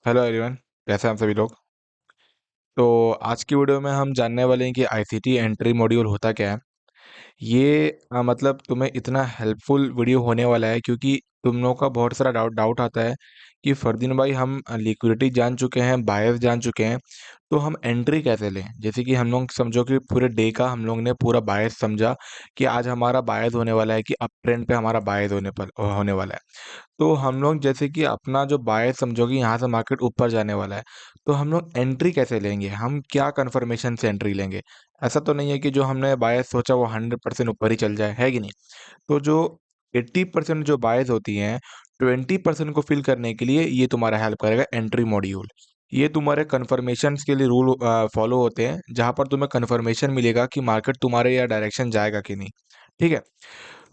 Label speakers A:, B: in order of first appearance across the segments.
A: Hello everyone. कैसे हैं आप सभी लोग। तो आज की वीडियो में हम जानने वाले हैं कि आईसीटी एंट्री मॉड्यूल होता क्या है। ये मतलब तुम्हें इतना हेल्पफुल वीडियो होने वाला है क्योंकि तुम लोगों का बहुत सारा डाउट डाउट आता है कि फरदीन भाई हम लिक्विडिटी जान चुके हैं, बायर्स जान चुके हैं, तो हम एंट्री कैसे लें। जैसे कि हम लोग समझो कि पूरे डे का हम लोग ने पूरा बायर्स समझा कि आज हमारा बायर्स होने वाला है, कि अप ट्रेंड पे हमारा बायर्स होने वाला है। तो हम लोग जैसे कि अपना जो बायस समझो कि यहाँ से मार्केट ऊपर जाने वाला है, तो हम लोग एंट्री कैसे लेंगे, हम क्या कन्फर्मेशन से एंट्री लेंगे। ऐसा तो नहीं है कि जो हमने बायस सोचा वो 100% ऊपर ही चल जाए, है कि नहीं। तो जो 80% जो बायस होती हैं, 20% को फिल करने के लिए ये तुम्हारा हेल्प करेगा एंट्री मॉड्यूल। ये तुम्हारे कन्फर्मेशन के लिए रूल फॉलो होते हैं, जहाँ पर तुम्हें कन्फर्मेशन मिलेगा कि मार्केट तुम्हारे या डायरेक्शन जाएगा कि नहीं। ठीक है।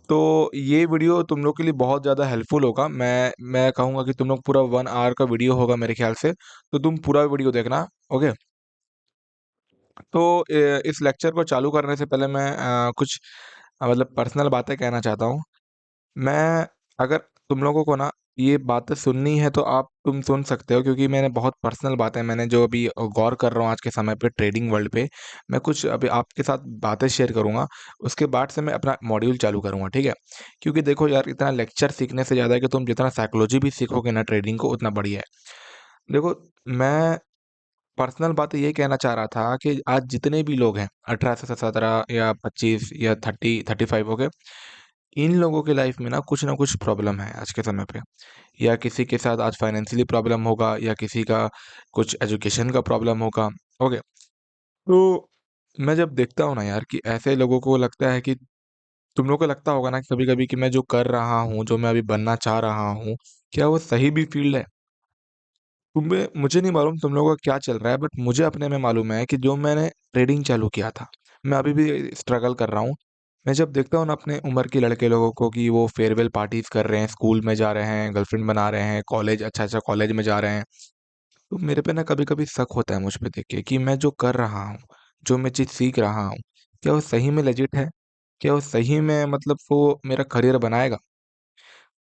A: तो ये वीडियो तुम लोग के लिए बहुत ज़्यादा हेल्पफुल होगा। मैं कहूँगा कि तुम लोग पूरा 1 आवर का वीडियो होगा मेरे ख्याल से, तो तुम पूरा वीडियो देखना। ओके। तो इस लेक्चर को चालू करने से पहले मैं कुछ मतलब पर्सनल बातें कहना चाहता हूँ। मैं अगर तुम लोगों को ना ये बातें सुननी है तो तुम सुन सकते हो, क्योंकि मैंने बहुत पर्सनल बातें, मैंने जो अभी गौर कर रहा हूँ आज के समय पे ट्रेडिंग वर्ल्ड पे, मैं कुछ अभी आपके साथ बातें शेयर करूँगा। उसके बाद से मैं अपना मॉड्यूल चालू करूँगा, ठीक है। क्योंकि देखो यार, इतना लेक्चर सीखने से ज़्यादा है कि तुम जितना साइकोलॉजी भी सीखोगे ना ट्रेडिंग को, उतना बढ़िया है। देखो, मैं पर्सनल बात ये कहना चाह रहा था कि आज जितने भी लोग हैं 18 से 17 या 25 या 30 35, ओके, इन लोगों की लाइफ में ना कुछ प्रॉब्लम है आज के समय पे। या किसी के साथ आज फाइनेंशियली प्रॉब्लम होगा, या किसी का कुछ एजुकेशन का प्रॉब्लम होगा। ओके। तो मैं जब देखता हूँ ना यार कि ऐसे लोगों को लगता है कि तुम लोगों को लगता होगा ना कभी कभी कि मैं जो कर रहा हूँ, जो मैं अभी बनना चाह रहा हूँ, क्या वो सही भी फील्ड है। तुम्हें मुझे नहीं मालूम तुम लोगों का क्या चल रहा है, बट मुझे अपने में मालूम है कि जो मैंने ट्रेडिंग चालू किया था, मैं अभी भी स्ट्रगल कर रहा हूँ। मैं जब देखता हूँ ना अपने उम्र के लड़के लोगों को कि वो फेयरवेल पार्टीज कर रहे हैं, स्कूल में जा रहे हैं, गर्लफ्रेंड बना रहे हैं, कॉलेज अच्छा अच्छा कॉलेज में जा रहे हैं, तो मेरे पे ना कभी कभी शक होता है मुझ पे देख के कि मैं जो कर रहा हूँ, जो मैं चीज़ सीख रहा हूँ, क्या वो सही में लेजिट है। क्या वो सही में मतलब वो मेरा करियर बनाएगा।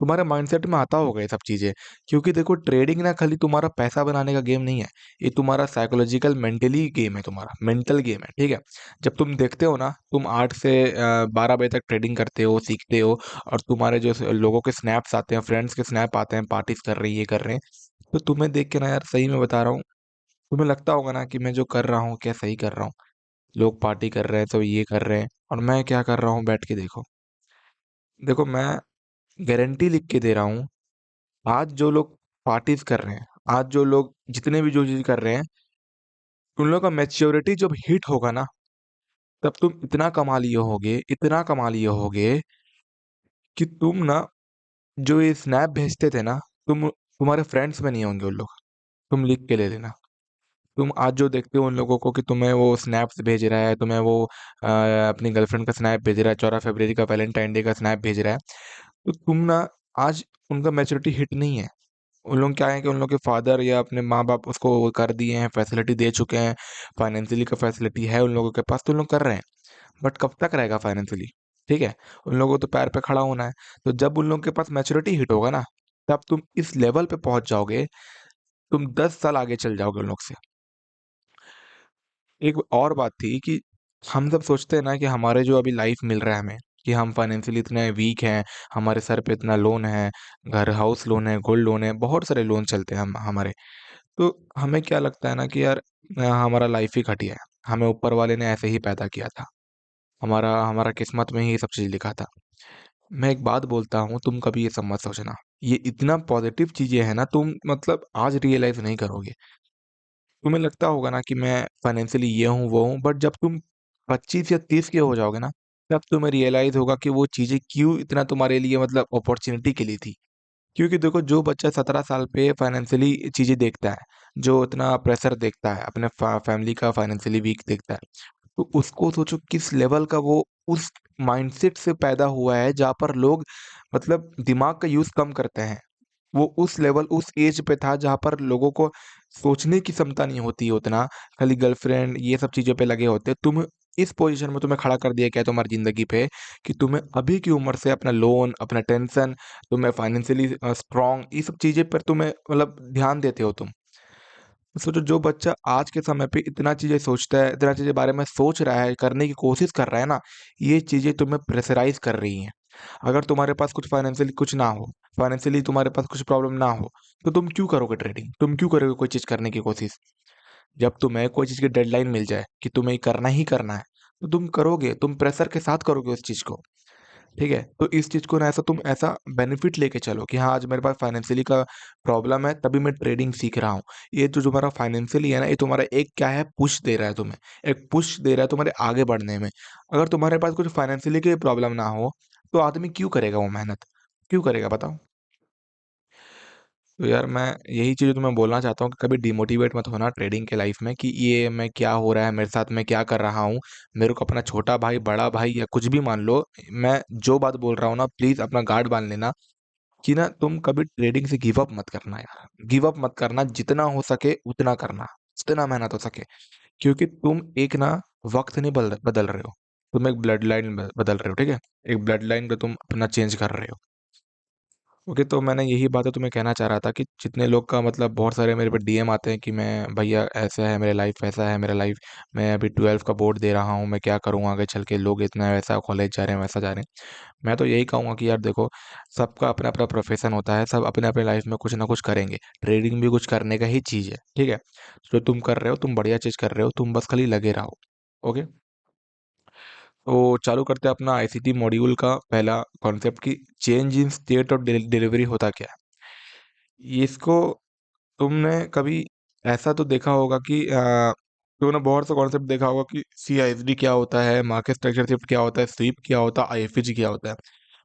A: तुम्हारे माइंडसेट में आता होगा ये सब चीज़ें। क्योंकि देखो, ट्रेडिंग ना खाली तुम्हारा पैसा बनाने का गेम नहीं है, ये तुम्हारा साइकोलॉजिकल मेंटली गेम है, तुम्हारा मेंटल गेम है, ठीक है। जब तुम देखते हो ना, तुम 8 से 12 बजे तक ट्रेडिंग करते हो, सीखते हो, और तुम्हारे जो लोगों के स्नैप्स आते हैं, फ्रेंड्स के स्नैप आते हैं, पार्टीज कर रही है, ये कर रहे हैं, तो तुम्हें देख के ना यार, सही में बता रहा हूँ, तुम्हें लगता होगा ना कि मैं जो कर रहा हूँ क्या सही कर रहा हूँ। लोग पार्टी कर रहे हैं तो ये कर रहे हैं, और मैं क्या कर रहा हूँ बैठ के देखो। देखो, मैं गारंटी लिख के दे रहा हूँ, आज जो लोग पार्टीज कर रहे हैं, आज जो लोग जितने भी जो चीज कर रहे हैं, उन लोगों का मैच्योरिटी जब हिट होगा ना, तब तुम इतना कमा लिए होगे, इतना कमा लिए होगे कि तुम ना, जो ये स्नैप भेजते थे ना, तुम्हारे फ्रेंड्स में नहीं होंगे उन लोग। तुम लिख के ले लेना। तुम आज जो देखते हो उन लोगों को कि तुम्हें वो स्नैप्स भेज रहा है, तुम्हें वो अपनी गर्लफ्रेंड का स्नैप भेज रहा है, 14 फरवरी का वैलेंटाइन डे का स्नैप भेज रहा है, तो तुम ना, आज उनका मैच्योरिटी हिट नहीं है। उन लोग क्या है कि उन लोग के फादर या अपने माँ बाप उसको वो कर दिए हैं, फैसिलिटी दे चुके हैं, फाइनेंशियली का फैसिलिटी है उन लोगों के पास, तो उन लोग कर रहे हैं। बट कब तक रहेगा फाइनेंशियली, ठीक है। उन लोगों को तो पैर पे खड़ा होना है। तो जब उन लोगों के पास मैच्योरिटी हिट होगा ना, तब तुम इस लेवल पे पहुंच जाओगे, तुम 10 साल आगे चल जाओगे उन लोग से। एक और बात थी कि हम सब सोचते हैं ना कि हमारे जो अभी लाइफ मिल रहा है हमें, कि हम फाइनेंशियली इतने वीक हैं, हमारे सर पे इतना लोन है, घर हाउस लोन है, गोल्ड लोन है, बहुत सारे लोन चलते हैं हम हमारे। तो हमें क्या लगता है ना कि यार, हमारा लाइफ ही घटिया है, हमें ऊपर वाले ने ऐसे ही पैदा किया था, हमारा हमारा किस्मत में ही ये सब चीज़ लिखा था। मैं एक बात बोलता हूँ, तुम कभी ये सब मत सोचना। ये इतना पॉजिटिव चीज़ें हैं ना, तुम मतलब आज रियलाइज़ नहीं करोगे। तुम्हें लगता होगा ना कि मैं फाइनेंशियली ये हूँ, वो हूँ, बट जब तुम 25 या 30 के हो जाओगे ना, तब तुम्हें रियलाइज़ होगा कि वो चीज़ें क्यों इतना तुम्हारे लिए मतलब अपॉर्च्युनिटी के लिए थी। क्योंकि देखो, जो बच्चा 17 साल पे फाइनेंशियली चीज़ें देखता है, जो इतना प्रेशर देखता है, अपने फैमिली का फाइनेंशियली वीक देखता है, तो उसको सोचो किस लेवल का वो उस माइंडसेट से पैदा हुआ है, जहाँ पर लोग मतलब दिमाग का यूज़ कम करते हैं। वो उस लेवल, उस एज पे था जहाँ पर लोगों को सोचने की क्षमता नहीं होती है उतना, खाली गर्लफ्रेंड ये सब चीज़ों पे लगे होते हैं। तुम इस पोजीशन में तुम्हें खड़ा कर दिया गया है तुम्हारी ज़िंदगी पे, कि तुम्हें अभी की उम्र से अपना लोन, अपना टेंशन, तुम्हें फाइनेंशियली स्ट्रॉन्ग, ये सब चीज़ें पर तुम्हें मतलब ध्यान देते हो तुम। सोचो जो बच्चा आज के समय पे इतना चीज़ें सोचता है, इतना चीज़ें बारे में सोच रहा है, करने की कोशिश कर रहा है ना, ये चीज़ें तुम्हें प्रेशराइज़ कर रही हैं। अगर तुम्हारे पास कुछ फाइनेंशियली कुछ ना हो, फाइनेंशियली तुम्हारे पास कुछ प्रॉब्लम ना हो, तो तुम क्यों करोगे ट्रेडिंग? तुम क्यों करोगे कोई चीज़ करने की कोशिश? जब तुम्हें कोई चीज़ की डेडलाइन मिल जाए कि तुम्हें ये करना ही करना है, तो तुम करोगे, तुम प्रेशर के साथ करोगे उस चीज़ को। ठीक है? तो इस चीज़ को ना ऐसा तुम ऐसा बेनिफिट लेके चलो कि हाँ, आज मेरे पास फाइनेंशियली का प्रॉब्लम है तभी मैं ट्रेडिंग सीख रहा हूँ। ये जो तुम्हारा फाइनेंशियली है ना, ये तुम्हारा एक क्या है, पुश दे रहा है तुम्हें। एक पुश दे रहा है तुम्हारे आगे बढ़ने में। अगर तुम्हारे पास कुछ फाइनेंशियली की प्रॉब्लम ना हो, तो आदमी क्यों करेगा वो मेहनत? क्यों करेगा बताओ? तो यार मैं यही चीज़ तुम्हें बोलना चाहता हूँ कि कभी डिमोटिवेट मत होना ट्रेडिंग के लाइफ में कि ये मैं क्या हो रहा है मेरे साथ, मैं क्या कर रहा हूँ। मेरे को अपना छोटा भाई, बड़ा भाई या कुछ भी मान लो, मैं जो बात बोल रहा हूँ ना, प्लीज़ अपना गार्ड बाँध लेना कि ना तुम कभी ट्रेडिंग से गिव अप मत करना यार। गिव अप मत करना, जितना हो सके उतना करना, जितना मेहनत हो सके। क्योंकि तुम एक ना वक़्त नहीं बदल बदल रहे हो, तुम एक ब्लड लाइन बदल रहे हो, ठीक है? एक ब्लड लाइन पे तुम अपना चेंज कर रहे हो। ओके, तो मैंने यही बातें तुम्हें कहना चाह रहा था कि जितने लोग का मतलब बहुत सारे मेरे पे डीएम आते हैं कि मैं भैया ऐसा है मेरी लाइफ, वैसा है मेरा लाइफ, मैं अभी 12th का बोर्ड दे रहा हूँ, मैं क्या करूँ आगे चल के, लोग इतना वैसा कॉलेज जा रहे हैं, वैसा जा रहे हैं। मैं तो यही कहूँगा कि यार देखो, सबका अपना-अपना प्रोफ़ेशन होता है, सब अपने-अपने लाइफ़ में कुछ ना कुछ करेंगे। ट्रेडिंग भी कुछ करने का ही चीज़ है, ठीक है? जो तुम कर रहे हो, तुम बढ़िया चीज़ कर रहे हो, तुम बस खाली लगे रहो, ओके? तो चालू करते हैं अपना आईसीटी मॉड्यूल का पहला कॉन्सेप्ट कि change in state of delivery होता क्या है? इसको तुमने कभी ऐसा तो देखा होगा कि तुमने बहुत सा कॉन्सेप्ट देखा होगा कि सीआईएसडी क्या होता है, मार्केट स्ट्रक्चर शिफ्ट क्या होता है, स्वीप क्या होता है, आईएफजी क्या होता है।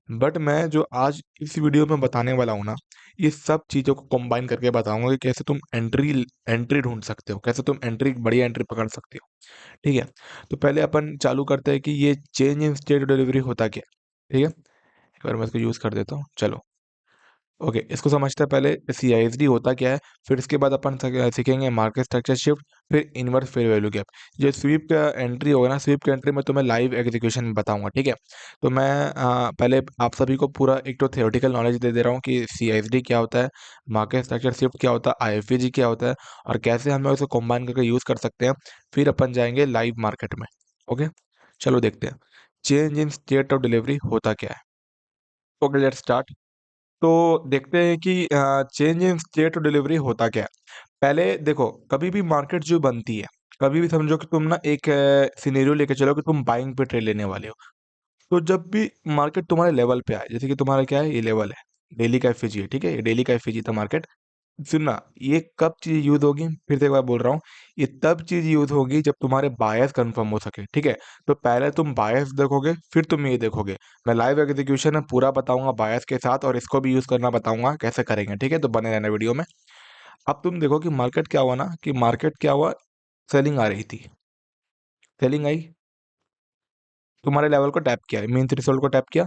A: बट मैं जो आज इस वीडियो में बताने वाला हूँ ना, ये सब चीज़ों को कंबाइन करके बताऊंगा कि कैसे तुम एंट्री एंट्री ढूंढ सकते हो, कैसे तुम एंट्री बढ़िया एंट्री पकड़ सकते हो। ठीक है? तो पहले अपन चालू करते हैं कि ये चेंज इन स्टेट डिलीवरी होता क्या है। ठीक है? एक बार मैं इसको यूज़ कर देता हूँ, चलो। ओके, इसको समझते हैं पहले सीआईएसडी होता क्या है, फिर इसके बाद अपन सीखेंगे मार्केट स्ट्रक्चर शिफ्ट, फिर इनवर्स फेयर वैल्यू गैप। जो स्वीप का एंट्री होगा ना, स्वीप का एंट्री मैं तुम्हें लाइव एग्जीक्यूशन में बताऊंगा, ठीक है? तो मैं पहले आप सभी को पूरा एक तो थियोरेटिकल नॉलेज दे दे रहा हूँ कि सीआईएसडी क्या होता है, मार्केट स्ट्रक्चर शिफ्ट क्या होता है, आईएफवीजी क्या होता है, और कैसे हम लोग इसे कॉम्बाइन करके यूज़ कर सकते हैं। फिर अपन जाएंगे लाइव मार्केट में। ओके, चलो देखते हैं change in state of delivery होता क्या है। Okay, let's start. तो देखते हैं कि चेंज इन स्टेट डिलीवरी होता क्या है। पहले देखो, कभी भी मार्केट जो बनती है, कभी भी समझो कि तुम ना एक सिनेरियो लेके चलो कि तुम बाइंग पे ट्रेड लेने वाले हो। तो जब भी मार्केट तुम्हारे लेवल पे आए, जैसे कि तुम्हारा क्या है, ये लेवल है, डेली का एफवीजी है, ठीक है? ये डेली का एफवीजी था मार्केट। सुनना, ये कब चीज़ यूज़ होगी, फिर से एक बार बोल रहा हूँ, ये तब चीज़ यूज़ होगी जब तुम्हारे बायस कन्फर्म हो सके, ठीक है? तो पहले तुम बायस देखोगे, फिर तुम ये देखोगे। मैं लाइव एग्जीक्यूशन में पूरा बताऊँगा बायस के साथ, और इसको भी यूज़ करना बताऊँगा कैसे करेंगे, ठीक है? तो बने रहना वीडियो में। अब तुम देखो कि मार्केट क्या हुआ ना, कि मार्केट क्या हुआ, सेलिंग आ रही थी। सेलिंग आई, तुम्हारे लेवल को टैप किया, मीन थ्रेशोल्ड को टैप किया।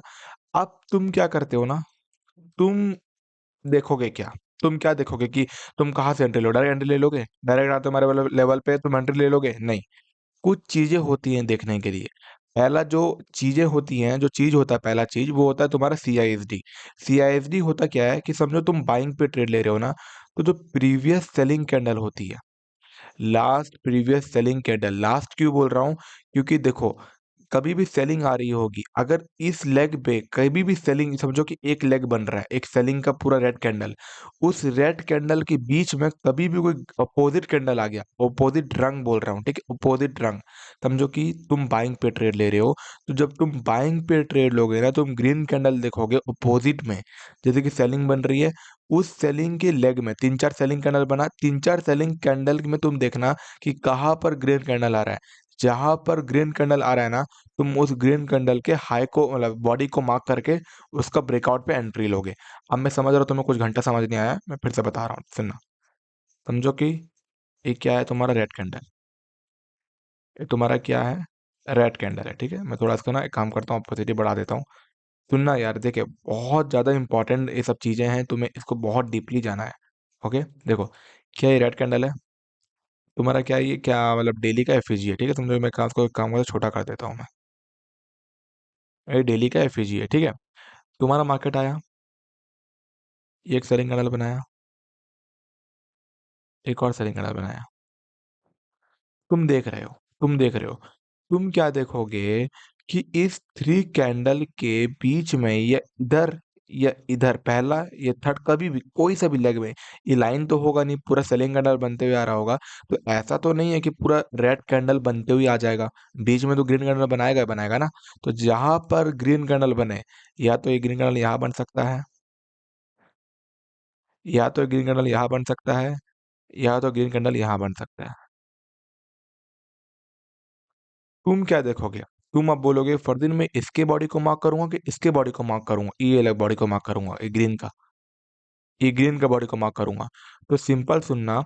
A: अब तुम क्या करते हो ना, तुम देखोगे क्या? तुम क्या देखोगे कि तुम कहाँ से एंट्री लो, डायरेक्ट एंट्री ले लोगे? डायरेक्ट आते तुम्हारे लेवल पे तुम एंट्री ले लोगे? नहीं। कुछ चीज़ें होती हैं देखने के लिए। पहला जो चीज़ें होती हैं, जो चीज़ होता है, पहला चीज़ वो होता है तुम्हारा सीआईएसडी। सीआईएसडी होता क्या है कि समझो तुम बाइंग पे ट्रेड ले रहे हो ना, तो जो प्रीवियस सेलिंग कैंडल होती है, last previous selling candle, last क्यों बोल रहा हूँ? क्योंकि देखो, कभी भी सेलिंग आ रही होगी, अगर इस लेग पे कभी भी सेलिंग, समझो कि एक लेग बन रहा है, एक सेलिंग का पूरा रेड कैंडल, उस रेड कैंडल के बीच में कभी भी कोई अपोजिट कैंडल आ गया, अपोजिट रंग बोल रहा हूँ, ठीक है? अपोजिट रंग, समझो कि तुम बाइंग पे ट्रेड ले रहे हो, तो जब तुम बाइंग पे ट्रेड लोगे ना, तुम ग्रीन कैंडल देखोगे अपोजिट में, जैसे कि सेलिंग बन रही है, उस सेलिंग के लेग में 3-4 सेलिंग कैंडल बना, 3-4 सेलिंग कैंडल में तुम देखना कि कहाँ पर ग्रीन कैंडल आ रहा है। जहाँ पर ग्रीन कैंडल आ रहा है ना, तुम उस ग्रीन कैंडल के हाई को, मतलब बॉडी को मार्क करके उसका ब्रेकआउट पे एंट्री लोगे। अब मैं समझ रहा हूँ तुम्हें कुछ घंटा समझ नहीं आया, मैं फिर से बता रहा हूँ, सुनना। समझो कि ये क्या है, तुम्हारा रेड कैंडल। ये तुम्हारा क्या है, रेड कैंडल है, ठीक है? मैं थोड़ा इसको ना एक काम करता हूँ, ऑपोसिटी बढ़ा देता हूँ। सुनना यार, देखिए बहुत ज़्यादा इंपॉर्टेंट ये सब चीज़ें हैं, तुम्हें इसको बहुत डीपली जाना है। ओके, देखो, क्या ये रेड कैंडल है? तुम्हारा क्या है, ये क्या मतलब डेली का एफईजी है, ठीक है? समझो मैं काम को एक काम करता छोटा कर देता हूँ मैं। ये डेली का एफईजी है, ठीक है? तुम्हारा मार्केट आया, ये एक सेलिंग कैंडल बनाया, एक और सेलिंग कैंडल बनाया। तुम देख रहे हो, तुम देख रहे हो, तुम क्या देखोगे कि इस थ्री कैंडल के बीच में या इधर पहला या थर्ड कभी भी कोई सा भी लेग में ये लाइन तो होगा नहीं, पूरा सेलिंग कैंडल बनते हुए आ रहा होगा। तो ऐसा तो नहीं है कि पूरा रेड कैंडल बनते हुए आ जाएगा, बीच में तो ग्रीन कैंडल बनाएगा ही बनाएगा ना। तो जहां पर ग्रीन कैंडल बने, या तो ये ग्रीन कैंडल यहाँ बन सकता है, या तो ग्रीन कैंडल यहाँ बन सकता है, या तो ग्रीन कैंडल यहाँ बन सकता है। तुम क्या देखोगे? तुम अब बोलोगे फरदीन मैं इसके बॉडी को मार्क करूंगा कि इसके बॉडी को मार्क करूंगा, ये अलग बॉडी को मार्क करूंगा, ये ग्रीन का बॉडी को मार्क करूंगा। तो सिंपल सुनना,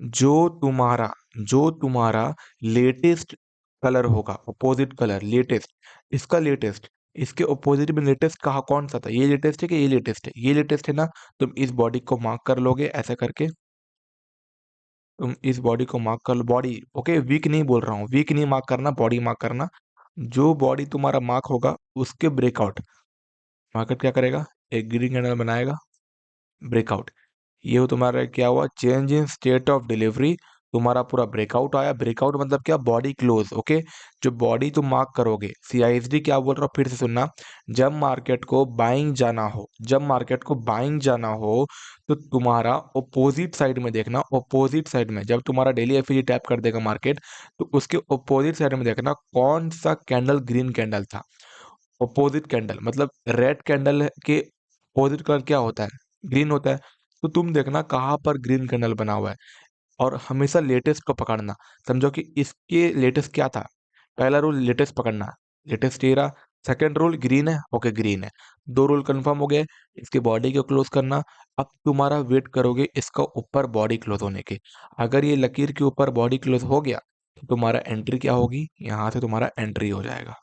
A: जो तुम्हारा जो तुम्हारा लेटेस्ट कलर होगा, अपोजिट कलर लेटेस्ट, इसका लेटेस्ट, इसके अपोजिट में लेटेस्ट कहा कौन सा था, ये लेटेस्ट है कि ये लेटेस्ट है, ये लेटेस्ट है ना। तुम इस बॉडी को मार्क कर लोगे ऐसा करके, तुम इस बॉडी को मार्क कर लो, बॉडी ओके, वीक नहीं बोल रहा हूँ, वीक नहीं मार्क करना, बॉडी मार्क करना। जो बॉडी तुम्हारा मार्क होगा उसके ब्रेकआउट, मार्केट क्या करेगा, एक ग्रीन कैंडल बनाएगा, ब्रेकआउट। ये हो तुम्हारा क्या हुआ, change in state of delivery. तुम्हारा पूरा ब्रेकआउट आया, ब्रेकआउट मतलब क्या, बॉडी क्लोज, ओके। जो बॉडी तुम मार्क करोगे, सीआईएसडी क्या बोल रहा हूँ फिर से सुनना, जब मार्केट को बाइंग जाना हो, जब मार्केट को बाइंग जाना हो, तो तुम्हारा ओपोजिट साइड में देखना, ओपोजिट साइड में जब तुम्हारा डेली एफईजी टैप कर देगा मार्केट, तो उसके ओपोजिट साइड में देखना कौन सा कैंडल ग्रीन कैंडल था। अपोजिट कैंडल मतलब रेड कैंडल के अपोजिट कलर क्या होता है, ग्रीन होता है। तो तुम देखना कहाँ पर ग्रीन कैंडल बना हुआ है, और हमेशा लेटेस्ट को पकड़ना। समझो कि इसके लेटेस्ट क्या था, पहला रूल लेटेस्ट पकड़ना, लेटेस्ट ये रहा। सेकेंड रूल ग्रीन है, ओके ग्रीन है, दो रूल कंफर्म हो गए। इसके बॉडी को क्लोज करना। अब तुम्हारा वेट करोगे इसका ऊपर बॉडी क्लोज होने के। अगर ये लकीर के ऊपर बॉडी क्लोज हो गया, तो तुम्हारा एंट्री क्या होगी, यहाँ से तुम्हारा एंट्री हो जाएगा।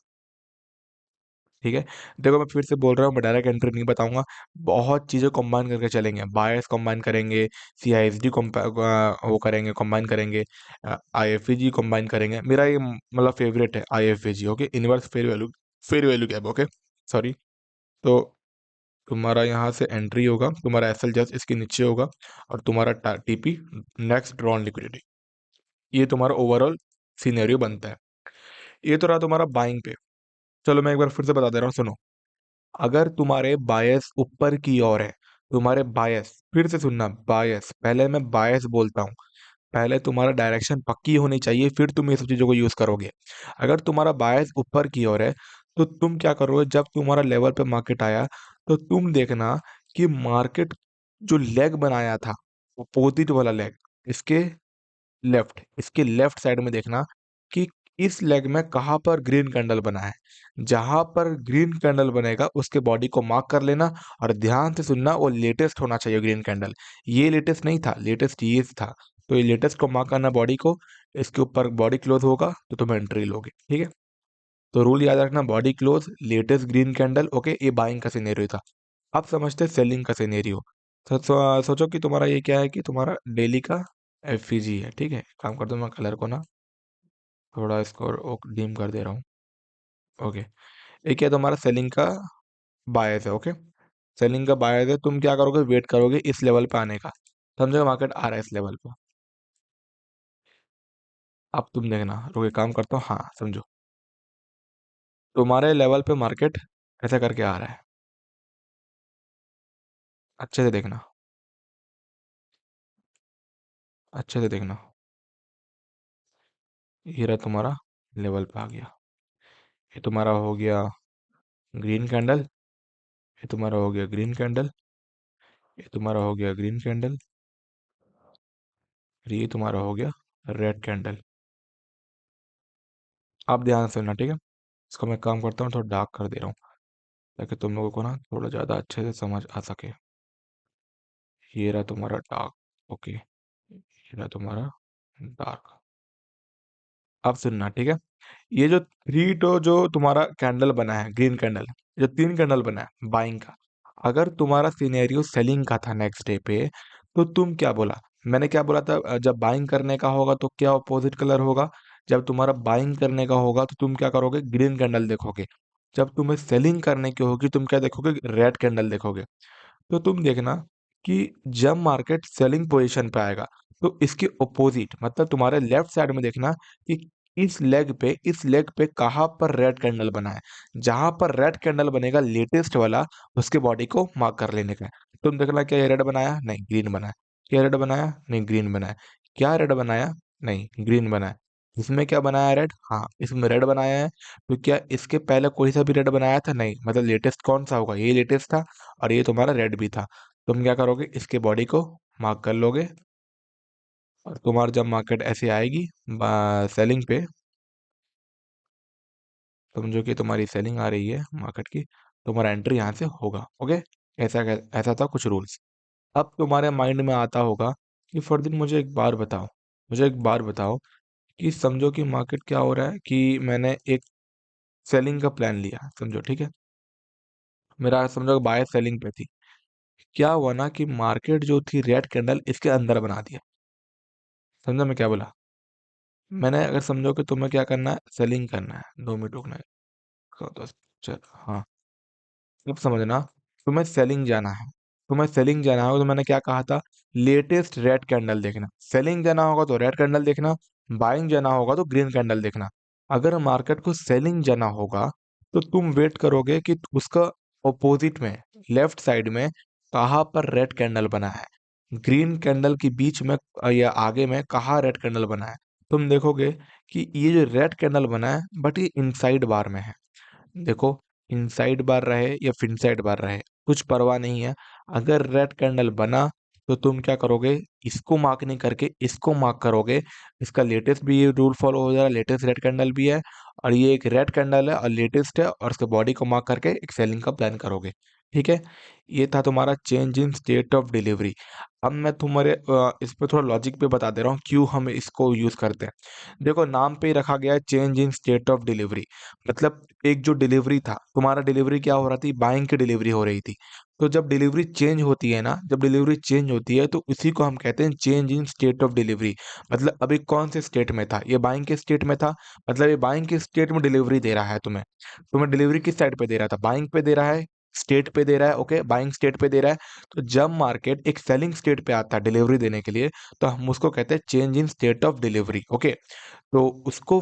A: ठीक है, देखो मैं फिर से बोल रहा हूँ, मैं डायरेक्ट एंट्री नहीं बताऊंगा, बहुत चीज़ें कंबाइन करके चलेंगे, बायस कंबाइन करेंगे, सीआईएसडी वो करेंगे, कंबाइन करेंगे, आईएफएजी कंबाइन करेंगे। मेरा ये मतलब फेवरेट है IFAG, okay, inverse fair value gap, okay, sorry. तो तुम्हारा यहाँ से एंट्री होगा, तुम्हारा एसएल जस्ट इसके नीचे होगा, और तुम्हारा टीपी नेक्स्ट ड्रॉन लिक्विडिटी। ये तुम्हारा ओवरऑल सिनेरियो बनता है। ये तो रहा तुम्हारा बाइंग पे। चलो मैं एक बार फिर से बता दे रहा हूँ, सुनो। अगर तुम्हारे बायस ऊपर की ओर है, तुम्हारे बायस, फिर से सुनना, बायस, पहले मैं बायस बोलता हूँ, पहले तुम्हारा डायरेक्शन पक्की होनी चाहिए, फिर तुम ये सब चीज़ों को यूज़ करोगे। अगर तुम्हारा बायस ऊपर की ओर है, तो तुम क्या करोगे, जब तुम्हारा लेवल पे मार्केट आया, तो तुम देखना कि मार्केट जो लेग बनाया था, अपोजिट वाला लेग, इसके इसके लेफ्ट साइड में देखना कि इस लेग में कहाँ पर ग्रीन कैंडल बना है। जहां पर ग्रीन कैंडल बनेगा उसके बॉडी को मार्क कर लेना, और ध्यान से सुनना, वो लेटेस्ट होना चाहिए ग्रीन कैंडल। ये लेटेस्ट नहीं था, लेटेस्ट ये था। तो ये लेटेस्ट को मार्क करना बॉडी को, इसके ऊपर बॉडी क्लोज होगा तो तुम एंट्री लोगे, ठीक है। तो रूल याद रखना, body close, latest green candle, okay, ये बाइंग का सिनेरियो था। अब समझते हैं सेलिंग का सिनेरियो। सोचो कि तुम्हारा ये क्या है, कि तुम्हारा डेली का एफईजी है, ठीक है। काम कर दो, मैं कलर को ना थोड़ा इसको डिम कर दे रहा हूँ, ओके। एक है तुम्हारा सेलिंग का बायस है, ओके, सेलिंग का बायस है। तुम क्या करोगे, वेट करोगे इस लेवल पे आने का, समझो मार्केट आ रहा है इस लेवल पे। अब तुम देखना, रुके काम करता हूँ, हाँ समझो, तुम्हारे लेवल पे मार्केट ऐसा करके आ रहा है, अच्छे से देखना, अच्छे से देखना। ये रहा तुम्हारा लेवल पे आ गया, ये तुम्हारा हो गया ग्रीन कैंडल, ये तुम्हारा हो गया ग्रीन कैंडल, ये तुम्हारा हो गया ग्रीन कैंडल, और ये तुम्हारा हो गया रेड कैंडल। आप ध्यान से सुनना, ठीक है। इसको मैं काम करता हूँ, थोड़ा डार्क कर दे रहा हूँ, ताकि तुम लोगों को ना थोड़ा ज़्यादा अच्छे से समझ आ सके। ये रहा तुम्हारा डार्क, ओके, ये रहा तुम्हारा डार्क। अब सुनना, ठीक है। ये जो थ्री तो जो तुम्हारा कैंडल बना है ग्रीन कैंडल, जो तीन कैंडल बना है बाइंग का, अगर तुम्हारा सिनेरियो सेलिंग का था नेक्स्ट डे पे, तो तुम क्या बोला, मैंने क्या बोला था, जब बाइंग करने का होगा तो क्या अपोजिट कलर होगा, जब तुम्हारा बाइंग करने का होगा तो तुम क्या करोगे, ग्रीन कैंडल देखोगे, जब तुम्हें सेलिंग करने की होगी तुम क्या देखोगे, रेड कैंडल देखोगे। तो तुम देखना कि जब मार्केट सेलिंग पोजीशन पे आएगा, तो इसके ऑपोजिट मतलब तुम्हारे लेफ्ट साइड में देखना कि इस लेग पे कहाँ पर रेड कैंडल बना है। जहां पर रेड कैंडल बनेगा लेटेस्ट वाला, उसके बॉडी को मार्क कर लेने का है। तुम देखना क्या ये रेड बनाया, नहीं ग्रीन बनाया। क्या रेड बनाया, नहीं ग्रीन बनाया। क्या रेड बनाया, नहीं ग्रीन बनाया। इसमें क्या बनाया रेड, हाँ इसमें रेड बनाया है। तो क्या इसके पहले कोई सा भी रेड बनाया था, नहीं। मतलब लेटेस्ट कौन सा होगा, ये लेटेस्ट था और ये तुम्हारा रेड भी था। तुम क्या करोगे, इसके बॉडी को मार्क कर लोगे और तुम्हारा जब मार्केट ऐसे आएगी सेलिंग पे, समझो कि तुम्हारी सेलिंग आ रही है मार्केट की, तुम्हारा एंट्री यहाँ से होगा। ओके, ऐसा ऐसा था कुछ रूल्स। अब तुम्हारे माइंड में आता होगा कि फरदीन मुझे एक बार बताओ कि समझो कि मार्केट क्या हो रहा है कि मैंने एक सेलिंग का प्लान लिया, समझो ठीक है। मेरा समझो बाय सेलिंग पे थी। क्या हुआ ना कि मार्केट जो थी रेड कैंडल इसके अंदर बना दिया। समझो मैं क्या बोला। मैंने अगर समझो कि तुम्हें क्या करना है, सेलिंग करना है, 2 मिनट रुकना है। तो चल हाँ, अब समझना। तुम्हें सेलिंग जाना होगा तो मैंने क्या कहा था, लेटेस्ट रेड कैंडल देखना। सेलिंग जाना होगा तो रेड कैंडल देखना, बाइंग जाना होगा तो ग्रीन कैंडल देखना। अगर मार्केट को सेलिंग जाना होगा तो तुम वेट करोगे कि उसका ऑपोजिट में, लेफ्ट साइड में कहाँ पर रेड कैंडल बना है, ग्रीन कैंडल के बीच में या आगे में कहाँ रेड कैंडल बना है। तुम देखोगे कि ये जो रेड कैंडल बना है बट ये इनसाइड बार में है। देखो, इनसाइड बार रहे या फिनसाइड बार रहे कुछ परवाह नहीं है। अगर रेड कैंडल बना तो तुम क्या करोगे, इसको मार्क नहीं करके इसको मार्क करोगे। इसका लेटेस्ट भी ये रूल फॉलो हो जाएगा, लेटेस्ट रेड कैंडल भी है और ये एक रेड कैंडल है और लेटेस्ट है, और इसके बॉडी को मार्क करके एक सेलिंग का प्लान करोगे। ठीक है, ये था तुम्हारा change in state of delivery. अब मैं तुम्हारे इस पे थोड़ा लॉजिक पे बता दे रहा हूँ क्यों हम इसको यूज करते हैं। देखो, नाम पे ही रखा गया है change in state of delivery. मतलब एक जो डिलीवरी था, तुम्हारा डिलीवरी क्या हो रहा थी, बाइंग की डिलीवरी हो रही थी। तो जब डिलीवरी चेंज होती है ना, जब डिलीवरी चेंज होती है तो उसी को हम कहते हैं change in state of delivery. मतलब अभी कौन से स्टेट में था, ये बाइंग के स्टेट में था। मतलब ये बाइंग के स्टेट में डिलीवरी दे रहा है तुम्हें। तुम्हें डिलीवरी किस साइड पे दे रहा था, बाइंग पे दे रहा है, स्टेट पे दे रहा है। ओके, बाइंग स्टेट पे दे रहा है। तो जब मार्केट एक सेलिंग स्टेट पे आता है डिलीवरी देने के लिए, तो हम उसको कहते हैं change in state of delivery. Okay, तो उसको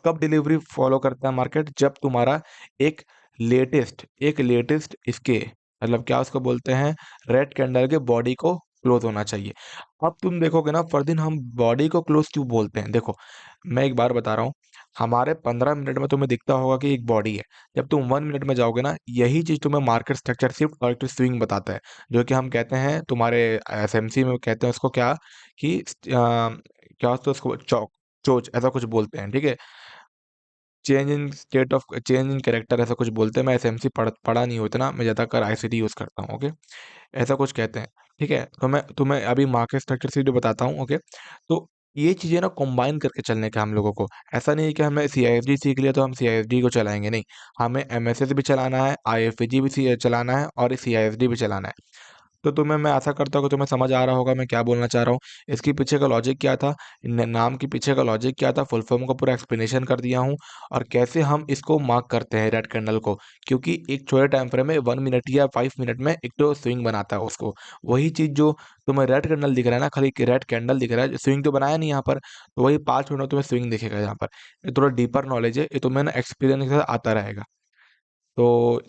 A: कब डिलीवरी फॉलो करता है मार्केट, जब तुम्हारा एक एक लेटेस्ट इसके मतलब क्या उसको बोलते हैं, रेड कैंडल के बॉडी को क्लोज होना चाहिए। अब तुम देखोगे ना फरदीन, हम बॉडी को क्लोज क्यों बोलते हैं। देखो, मैं एक बार बता रहा हूँ, हमारे 15 मिनट में तुम्हें दिखता होगा कि एक बॉडी है। जब तुम 1 मिनट में जाओगे ना, यही चीज तुम्हें मार्केट स्ट्रक्चर शिफ्ट और स्विंग बताता है। जो कि हम कहते हैं तुम्हारे एसएमसी में कहते हैं उसको क्या, कि क्या होता है उसको, चौक चोच ऐसा कुछ बोलते हैं। ठीक है, चेंज इन कैरेक्टर ऐसा कुछ बोलते हैं। मैं एसएमसी पढ़ा नहीं हूँ इतना, मैं ज़्यादातर आईसीटी यूज़ करता हूँ। ओके, ऐसा कुछ कहते हैं। ठीक है, तो मैं तुम्हें अभी मार्केट स्ट्रक्चर से बताता हूँ। ओके, तो ये चीज़ें ना कंबाइन करके चलने का हम लोगों को। ऐसा नहीं है कि हमें सीआईएसडी सीख लिया तो हम सीआईएसडी को चलाएंगे, नहीं। हमें एमएसएस भी चलाना है, आईएफएजी भी चलाना है और सीआईएसडी भी चलाना है। तो तुम्हें, मैं आशा करता हूँ कि तुम्हें समझ आ रहा होगा मैं क्या बोलना चाह रहा हूँ। इसके पीछे का लॉजिक क्या था, नाम के पीछे का लॉजिक क्या था, फुल फॉर्म का पूरा एक्सप्लेनेशन कर दिया हूँ। और कैसे हम इसको मार्क करते हैं रेड कैंडल को, क्योंकि एक छोटे टाइम फ्रेम में 1 मिनट या 5 मिनट में एक तो स्विंग बनाता है उसको। वही चीज़ जो तुम्हें रेड कैंडल दिख रहा है ना, खाली रेड कैंडल दिख रहा है, स्विंग तो बनाया नहीं यहाँ पर। तो वही 5 मिनट में तुम्हें स्विंग दिखेगा यहाँ पर। ये थोड़ा डीपर नॉलेज है, ये तुम्हें ना एक्सपीरियंस के साथ आता रहेगा। तो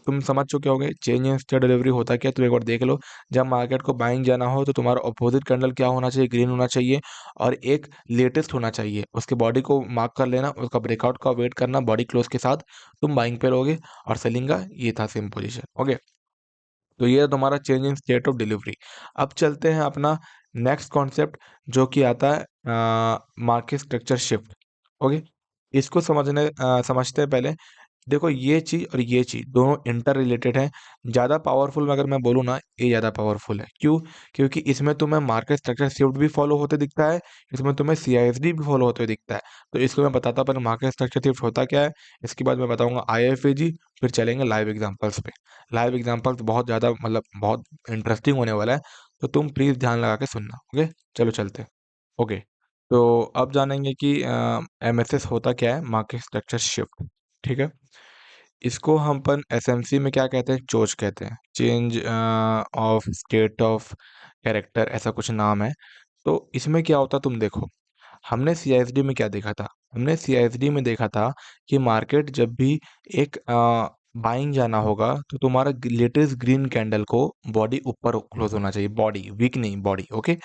A: तुम समझ चुके होगे चेंज इन स्टेट डिलीवरी होता क्या है, तो एक बार देख लो। जब मार्केट को बाइंग जाना हो तो तुम्हारा अपोजिट कैंडल क्या होना चाहिए, ग्रीन होना चाहिए और एक लेटेस्ट होना चाहिए। उसके बॉडी को मार्क कर लेना, उसका ब्रेकआउट का वेट करना, बॉडी क्लोज के साथ तुम बाइंग पे रहोगे और सेलिंग का ये था सेम पोजीशन। ओके, तो ये है तुम्हारा change in state of delivery. अब चलते हैं अपना नेक्स्ट कॉन्सेप्ट, जो कि आता है मार्केट स्ट्रक्चर शिफ्ट। ओके, इसको समझते हैं पहले। देखो, ये चीज़ और ये चीज़ दोनों इंटर रिलेटेड हैं। ज़्यादा पावरफुल में अगर मैं बोलूँ ना, ये ज़्यादा पावरफुल है। क्यों? क्योंकि इसमें तुम्हें मार्केट स्ट्रक्चर शिफ्ट भी फॉलो होते दिखता है, इसमें तुम्हें सीआईएसडी भी फॉलो होते दिखता है। तो इसको मैं बताता हूँ पहले मार्केट स्ट्रक्चर शिफ्ट होता क्या है, इसके बाद मैं बताऊंगा आईएफएजी, फिर चलेंगे लाइव एग्जांपल्स पे। लाइव एग्जांपल्स बहुत ज़्यादा मतलब बहुत इंटरेस्टिंग होने वाला है, तो तुम प्लीज़ ध्यान लगा के सुनना। ओके, चलो चलते हैं। ओके, तो अब जानेंगे कि एमएसएस होता क्या है, मार्केट स्ट्रक्चर शिफ्ट। ठीक है, इसको हम अपन एसएमसी में क्या कहते हैं, चोच कहते हैं, change of state of character, ऐसा कुछ नाम है। तो इसमें क्या होता तुम देखो, हमने सीआईएसडी में क्या देखा था? हमने सीआईएसडी में देखा था कि मार्केट जब भी एक बाइंग जाना होगा तो तुम्हारा लेटेस्ट ग्रीन कैंडल को बॉडी ऊपर क्लोज होना चाहिए, बॉडी वीक नहीं, बॉडी। ओके,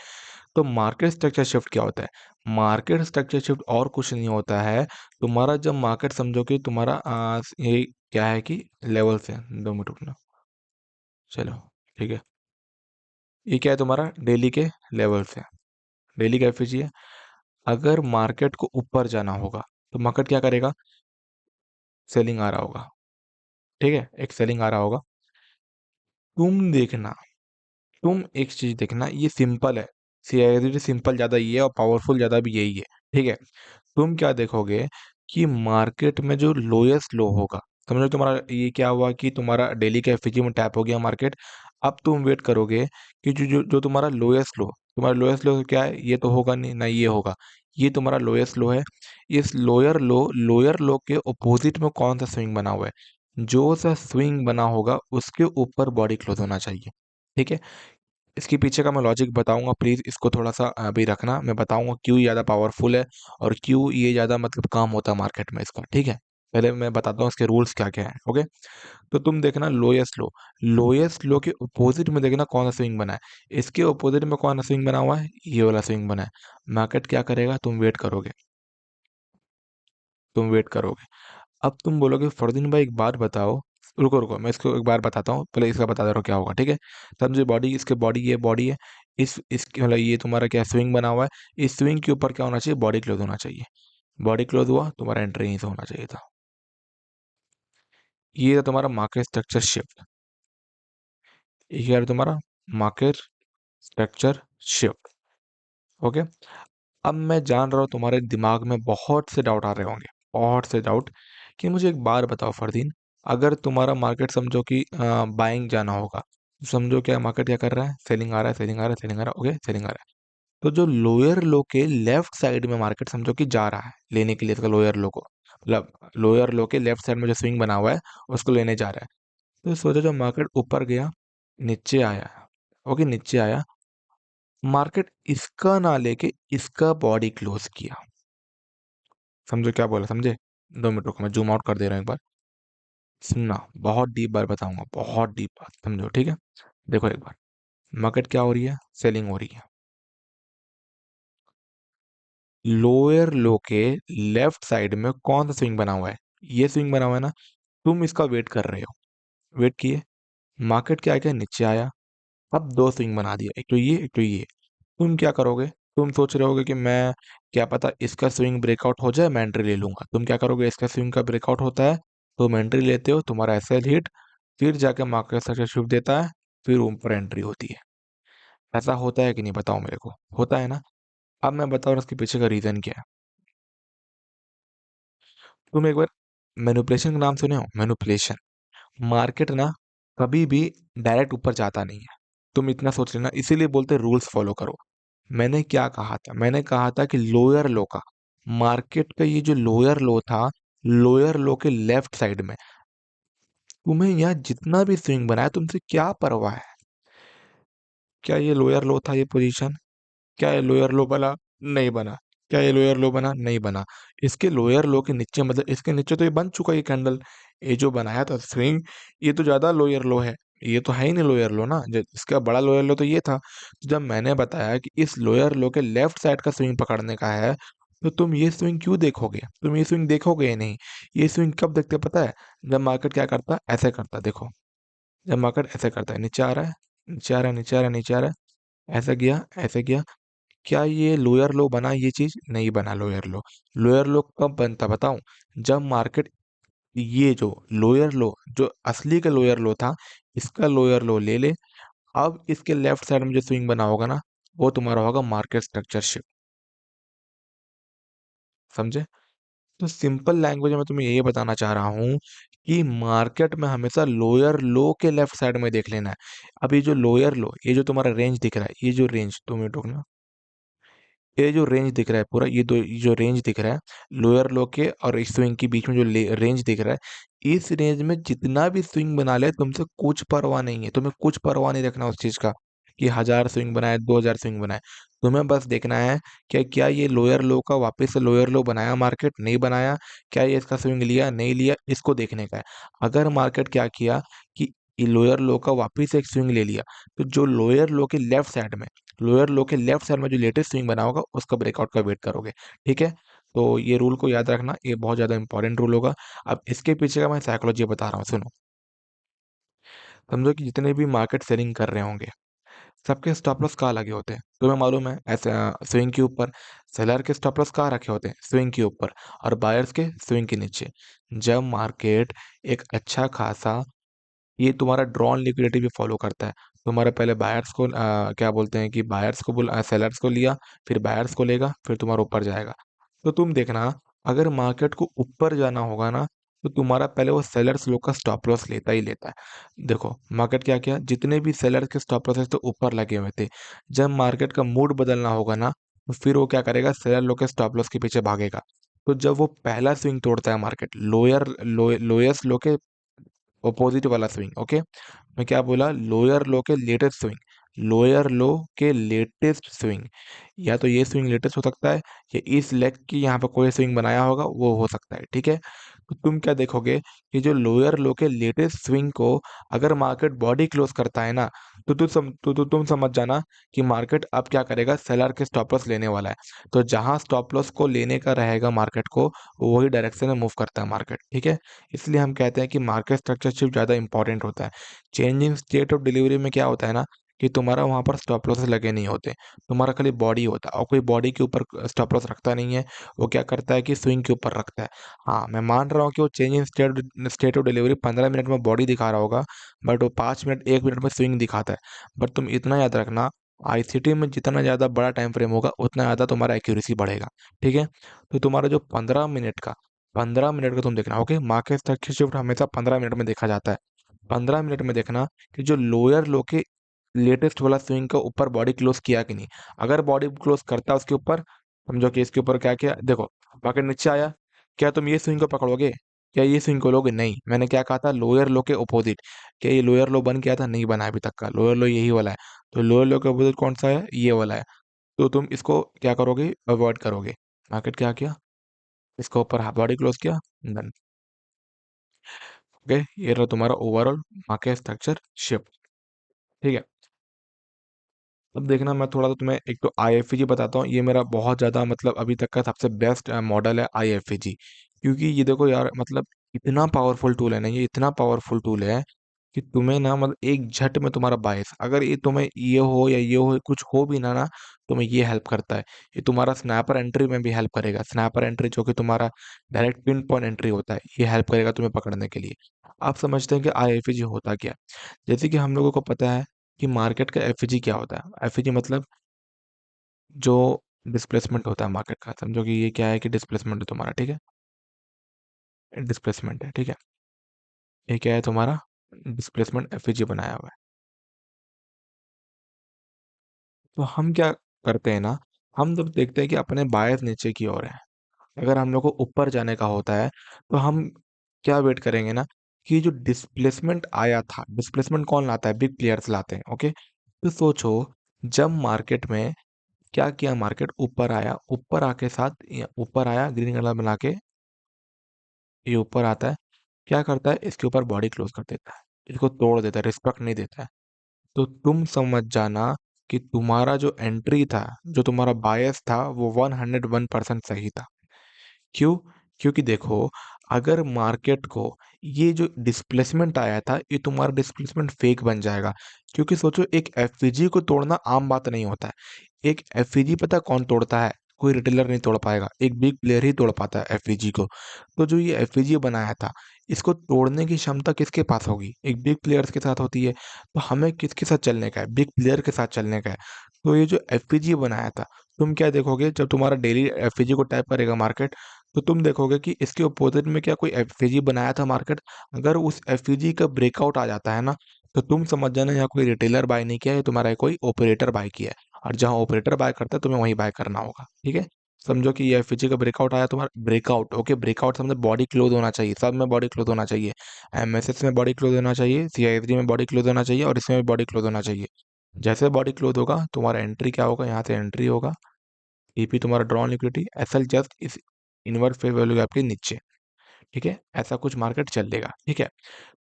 A: तो मार्केट स्ट्रक्चर शिफ्ट क्या होता है? मार्केट स्ट्रक्चर शिफ्ट और कुछ नहीं होता है। तुम्हारा जब मार्केट समझो कि तुम्हारा ये क्या है कि लेवल से 2 मिनट रुकना, चलो ठीक है, ये क्या है तुम्हारा डेली के लेवल से, डेली का एफएजी है। अगर मार्केट को ऊपर जाना होगा तो मार्केट क्या करेगा? सेलिंग आ रहा होगा, ठीक है, एक सेलिंग आ रहा होगा। तुम देखना, तुम एक चीज देखना, ये सिंपल है, सीआईडी सिंपल ज्यादा ये है और पावरफुल ज्यादा भी यही है, ठीक है। तुम क्या देखोगे कि मार्केट में जो लोएस्ट लो होगा, समझो तुम्हारा ये क्या हुआ कि तुम्हारा डेली का एफईजी में टैप हो गया मार्केट। अब तुम वेट करोगे कि जो तुम्हारा लोएस्ट लो, तुम्हारा लोएस्ट लो क्या है? ये तो होगा नहीं ना, ये होगा, ये तुम्हारा लोएस्ट लो है। इस लोअर लो के ऑपोजिट में कौन सा स्विंग बना हुआ है? जो सा स्विंग बना होगा उसके ऊपर बॉडी क्लोज होना चाहिए, ठीक है। इसके पीछे का मैं लॉजिक बताऊंगा, प्लीज इसको थोड़ा सा अभी रखना, मैं बताऊंगा क्यों ज़्यादा पावरफुल है और क्यों ये ज़्यादा मतलब काम होता है मार्केट में इसका, ठीक है। पहले मैं बताता हूँ इसके रूल्स क्या क्या है। ओके, तो तुम देखना लोएस्ट लो के अपोजिट में देखना कौन सा स्विंग बना है। इसके अपोजिट में कौन सा स्विंग बना हुआ है? ये वाला स्विंग बना है। मार्केट क्या करेगा? तुम वेट करोगे, तुम वेट करोगे। अब तुम बोलोगे फरदीन भाई एक बात बताओ, रुको रुको मैं इसको एक बार बताता हूँ, पहले इसका बता दे रहा हूँ क्या होगा, ठीक है। तब जो बॉडी, इसके बॉडी, ये बॉडी है, इसके मतलब ये तुम्हारा क्या स्विंग बना हुआ है, इस स्विंग के ऊपर क्या होना चाहिए? बॉडी क्लोज होना चाहिए। बॉडी क्लोज हुआ, तुम्हारा एंट्री यहीं से होना चाहिए था। ये था तुम्हारा मार्केट स्ट्रक्चर शिफ्ट, ये है तुम्हारा मार्केट स्ट्रक्चर शिफ्ट। ओके, अब मैं जान रहा हूँ तुम्हारे दिमाग में बहुत से डाउट आ रहे होंगे, बहुत से डाउट, कि मुझे एक बार बताओ फरदीन, अगर तुम्हारा मार्केट समझो कि बाइंग जाना होगा, समझो क्या मार्केट क्या कर रहा है? सेलिंग आ रहा है, सेलिंग आ रहा है, सेलिंग आ रहा है, ओके, सेलिंग आ रहा है। तो जो लोअर लो के लेफ्ट साइड में मार्केट समझो कि जा रहा है लेने के लिए इसका लोअर लो को, मतलब लोअर लो के लेफ्ट साइड में जो स्विंग बना हुआ है उसको लेने जा रहा है। तो सोचो जब मार्केट ऊपर गया, नीचे आया, ओके, नीचे आया, मार्केट इसका ना लेके इसका बॉडी क्लोज किया। समझो क्या बोला, समझे? 2 मिनट रुको, मैं जूम आउट कर दे रहा हूँ एक बार, सुनना, बहुत डीप बार बताऊंगा, बहुत डीप बात, समझो, ठीक है। देखो एक बार, मार्केट क्या हो रही है? सेलिंग हो रही है। लोअर लो के लेफ्ट साइड में कौन सा स्विंग बना हुआ है? ये स्विंग बना हुआ है ना। तुम इसका वेट कर रहे हो, वेट किए, मार्केट क्या आया? नीचे आया। अब दो स्विंग बना दिया, एक तो ये, एक तो ये। तुम क्या करोगे? तुम सोच रहे होगे कि मैं, क्या पता इसका स्विंग ब्रेकआउट हो जाए, मैं एंट्री ले लूंगा। तुम क्या करोगे? इसका स्विंग का ब्रेकआउट होता है तो तुम एंट्री लेते हो, तुम्हारा एसएल हिट, फिर जाके मार्केट स्ट्रक्चर शिफ्ट देता है, फिर ऊपर एंट्री होती है। ऐसा होता है कि नहीं बताओ मेरे को? होता है ना। अब मैं बताऊँ इसके पीछे का रीजन क्या है। तुम एक बार मैनिपुलेशन का नाम सुने हो? मैनिपुलेशन, मार्केट ना कभी भी डायरेक्ट ऊपर जाता नहीं है, तुम इतना सोच लेना, इसीलिए बोलते रूल्स फॉलो करो। मैंने क्या कहा था? मैंने कहा था कि लोअर लो का, मार्केट का ये जो लोअर लो था, लोअर लो के लेफ्ट साइड में, तुम्हें यहाँ जितना भी स्विंग बनाया तुमसे क्या परवाह है? क्या ये लोअर लो था, ये पोजीशन? क्या ये लोअर लो बना? नहीं बना। क्या ये लोअर लो बना? नहीं बना। इसके लोअर लो के नीचे, मतलब इसके नीचे तो ये बन चुका है, ये कैंडल, ये जो बनाया था स्विंग, ये तो ज्यादा लोअर लो है, ये तो है ही नहीं लोअर लो ना, इसका बड़ा लोअर लो तो ये था। तो जब मैंने बताया कि इस लोअर लो के लेफ्ट साइड का स्विंग पकड़ने का है, तो तुम ये स्विंग क्यों देखोगे? तुम ये स्विंग देखोगे ही नहीं। ये स्विंग कब देखते पता है? जब मार्केट क्या करता? ऐसे करता, देखो, जब मार्केट ऐसे करता है, नीचे आ रहा है, नीचे आ रहा है, नीचे आ रहा है, नीचे आ रहा है, ऐसा गया, ऐसे गया, क्या ये लोअर लो बना? ये चीज नहीं बना लोअर लो। लोअर लो कब बनता बताऊं? जब मार्केट ये जो लोअर लो, जो असली का लोअर लो था, इसका लोअर लो ले ले, अब इसके लेफ्ट साइड में जो स्विंग बना होगा ना, वो तुम्हारा होगा मार्केट स्ट्रक्चर शिफ्ट। समझे? तो सिंपल लैंग्वेज में तुम्हें यही बताना चाह रहा हूँ कि मार्केट में हमेशा लोअर लो के लेफ्ट साइड में देख लेना है। अब ये जो लोअर लो, ये जो तुम्हारा रेंज दिख रहा है, ये जो रेंज, 2 मिनट रुकना, ये जो रेंज दिख रहा है पूरा, ये जो रेंज दिख रहा है, लोअर लो के और इस स्विंग के बीच में जो रेंज दिख रहा है, इस रेंज में जितना भी स्विंग बना ले तुमसे कुछ परवाह नहीं है, तुम्हें कुछ परवाह नहीं रखना उस चीज का। कि 1000 स्विंग बनाए, 2000 स्विंग बनाए। तुम्हें बस देखना है कि क्या ये लोअर लो का वापस से लोअर लो बनाया मार्केट, नहीं बनाया, क्या ये इसका स्विंग लिया, नहीं लिया, इसको देखने का है। अगर मार्केट क्या किया कि लोअर लो का वापस से एक स्विंग ले लिया, तो जो लोअर लो के लेफ्ट साइड में जो लेटेस्ट स्विंग बना होगा उसका ब्रेकआउट का वेट करोगे। ठीक है, तो ये रूल को याद रखना, ये बहुत ज़्यादा इंपॉर्टेंट रूल होगा। अब इसके पीछे का मैं साइकोलॉजी बता रहा हूँ, सुनो। समझो कि जितने भी मार्केट सेलिंग कर रहे होंगे, सबके स्टॉप लॉस कहाँ लगे होते हैं तुम्हें मालूम है? ऐसे स्विंग के ऊपर। सेलर के स्टॉप लॉस कहाँ रखे होते हैं? स्विंग के ऊपर। और बायर्स के स्विंग के नीचे। जब मार्केट एक अच्छा खासा, ये तुम्हारा ड्रॉन लिक्विडिटी भी फॉलो करता है। तुम्हारा पहले बायर्स को क्या बोलते हैं कि बायर्स को सेलर्स को लिया, फिर बायर्स को लेगा, फिर तुम्हारा ऊपर जाएगा। तो तुम देखना, अगर मार्केट को ऊपर जाना होगा ना, तो तुम्हारा पहले वो सेलर्स लोग का स्टॉप लॉस लेता ही लेता है। देखो मार्केट क्या किया, जितने भी सेलर्स के स्टॉप लॉसेस तो ऊपर लगे हुए थे। जब मार्केट का मूड बदलना होगा ना, तो फिर वो क्या करेगा, सेलर लोग के स्टॉप लॉस के पीछे भागेगा। तो जब वो पहला स्विंग तोड़ता है मार्केट, लोएस्ट लो के अपोजिट वाला स्विंग, ओके, मैं क्या बोला, लोअर लो के लेटेस्ट स्विंग, या तो ये स्विंग लेटेस्ट हो सकता है, या इस लेग की यहाँ पे कोई स्विंग बनाया होगा वो हो सकता है। ठीक है, तो तुम क्या देखोगे कि जो लोअर लो के लेटेस्ट स्विंग को अगर मार्केट बॉडी क्लोज करता है ना, तो तुम समझ जाना कि मार्केट अब क्या करेगा, सेलर के स्टॉप लॉस लेने वाला है। तो जहां स्टॉप लॉस को लेने का रहेगा मार्केट को, वही डायरेक्शन में मूव करता है मार्केट। ठीक है, इसलिए हम कहते हैं कि मार्केट स्ट्रक्चर शिफ्ट ज़्यादा इंपॉर्टेंट होता है। Change in state of delivery में क्या होता है ना, कि तुम्हारा वहाँ पर स्टॉप लॉसेस लगे नहीं होते, तुम्हारा खाली बॉडी होता है, और कोई बॉडी के ऊपर स्टॉप लॉस रखता नहीं है। वो क्या करता है कि स्विंग के ऊपर रखता है। हाँ, मैं मान रहा हूँ कि वो change in state of delivery 15 minute में बॉडी दिखा रहा होगा, बट वो 5 मिनट 1 मिनट में स्विंग दिखाता है। बट तुम इतना याद रखना, आईसीटी में जितना ज़्यादा बड़ा टाइम फ्रेम होगा, उतना ज़्यादा तुम्हारा एक्यूरेसी बढ़ेगा। ठीक है, तो तुम्हारा जो 15 मिनट का तुम देखना, ओके, मार्केट स्ट्रक्चर शिफ्ट हमेशा 15 मिनट में देखा जाता है। 15 मिनट में देखना कि जो लोअर लो के लेटेस्ट वाला स्विंग का ऊपर बॉडी क्लोज किया कि नहीं। अगर बॉडी क्लोज करता है उसके ऊपर, समझो कि इसके ऊपर क्या किया, देखो मार्केट नीचे आया, क्या तुम ये स्विंग को पकड़ोगे? क्या ये स्विंग को लोगे? नहीं, मैंने क्या कहा था, लोअर लो के ऑपोजिट। क्या ये लोअर लो बन गया था? नहीं बना अभी तक का, लोअर लो यही वाला है। तो लोअर लो के ऑपोजिट कौन सा है? ये वाला है। तो तुम इसको क्या करोगे, अवॉइड करोगे। मार्केट क्या किया, इसके ऊपर बॉडी क्लोज किया, डन। ओके, ये रहा तुम्हारा ओवरऑल मार्केट स्ट्रक्चर शिफ्ट। ठीक है, अब देखना, मैं थोड़ा सा तुम्हें एक तो आईएफएजी बताता हूँ। ये मेरा बहुत ज़्यादा मतलब अभी तक का सबसे बेस्ट मॉडल है आईएफएजी। क्योंकि ये देखो यार, मतलब इतना पावरफुल टूल है ना, ये इतना पावरफुल टूल है कि तुम्हें ना, मतलब एक झट में तुम्हारा बायस, अगर ये तुम्हें ये हो या ये हो, कुछ हो भी ना, तुम्हें ये हेल्प करता है। ये तुम्हारा स्नैपर एंट्री में भी हेल्प करेगा। स्नैपर एंट्री जो कि तुम्हारा डायरेक्ट पिन पॉइंट एंट्री होता है, ये हेल्प करेगा तुम्हें पकड़ने के लिए। आप समझते हैं कि आईएफएजी होता क्या है? जैसे कि हम लोगों को पता है कि मार्केट का एफईजी क्या होता है। एफईजी मतलब जो डिस्प्लेसमेंट होता है मार्केट का। समझो कि ये क्या है, कि डिस्प्लेसमेंट है तुम्हारा, ठीक है, डिस्प्लेसमेंट है, ठीक है, ये क्या है तुम्हारा, डिस्प्लेसमेंट एफईजी बनाया हुआ है। तो हम क्या करते हैं ना, हम जब देखते हैं कि अपने बायस नीचे की ओर है, अगर हम लोग को ऊपर जाने का होता है, तो हम क्या वेट करेंगे ना, कि जो डिस्प्लेसमेंट आया था, डिस्प्लेसमेंट कौन लाता है, बिग प्लेयर्स लाते हैं, ओके। तो सोचो, जब मार्केट में क्या किया, मार्केट ऊपर आया, ऊपर आके साथ ऊपर आया ग्रीन कलर बना के, ये ऊपर आता है, क्या करता है, इसके ऊपर बॉडी क्लोज कर देता है, इसको तोड़ देता है, रिस्पेक्ट नहीं देता है। तो तुम समझ जाना कि तुम्हारा जो एंट्री था, जो तुम्हारा बायस था, वो 101% सही था। क्यों? क्योंकि देखो, अगर मार्केट को ये जो डिस्प्लेसमेंट आया था, ये तुम्हारा डिस्प्लेसमेंट फेक बन जाएगा। क्योंकि सोचो, एक एफवीजी को तोड़ना आम बात नहीं होता है। एक एफवीजी पता कौन तोड़ता है? कोई रिटेलर नहीं तोड़ पाएगा, एक बिग प्लेयर ही तोड़ पाता है एफवीजी को। तो जो ये एफवीजी बनाया था, इसको तोड़ने की क्षमता किसके पास होगी? एक बिग प्लेयर्स के साथ होती है। तो हमें किसके साथ चलने का है? बिग प्लेयर के साथ चलने का है। तो ये जो एफवीजी बनाया था, तुम क्या देखोगे, जब तुम्हारा डेली एफवीजी को टाइप करेगा मार्केट, तो तुम देखोगे कि इसके अपोजिट में क्या कोई एफईजी बनाया था मार्केट। अगर उस एफईजी का ब्रेकआउट आ जाता है ना, तो तुम समझ जाना, यहाँ कोई रिटेलर बाय नहीं किया है, तुम्हारा कोई ऑपरेटर बाय किया है। और जहाँ ऑपरेटर बाय करता है, तुम्हें वहीं बाय करना होगा। ठीक है, समझो कि ये एफईजी का ब्रेकआउट आया, तुम्हारा ब्रेकआउट, ओके, ब्रेकआउट समझो, बॉडी क्लोज होना चाहिए, सब में बॉडी क्लोज होना चाहिए। एमएसएस में बॉडी क्लोज होना चाहिए, सीआईएसडी में बॉडी क्लोज होना चाहिए, और इसमें भी बॉडी क्लोज होना चाहिए। जैसे बॉडी क्लोज होगा तुम्हारा एंट्री क्या होगा, यहाँ से एंट्री होगा, ईपी तुम्हारा ड्रॉन लिक्विडिटी, एसएल जस्ट इस इनवर्स फेयर वैल्यू गैप के नीचे। ठीक है, ऐसा कुछ मार्केट चलेगा। ठीक है,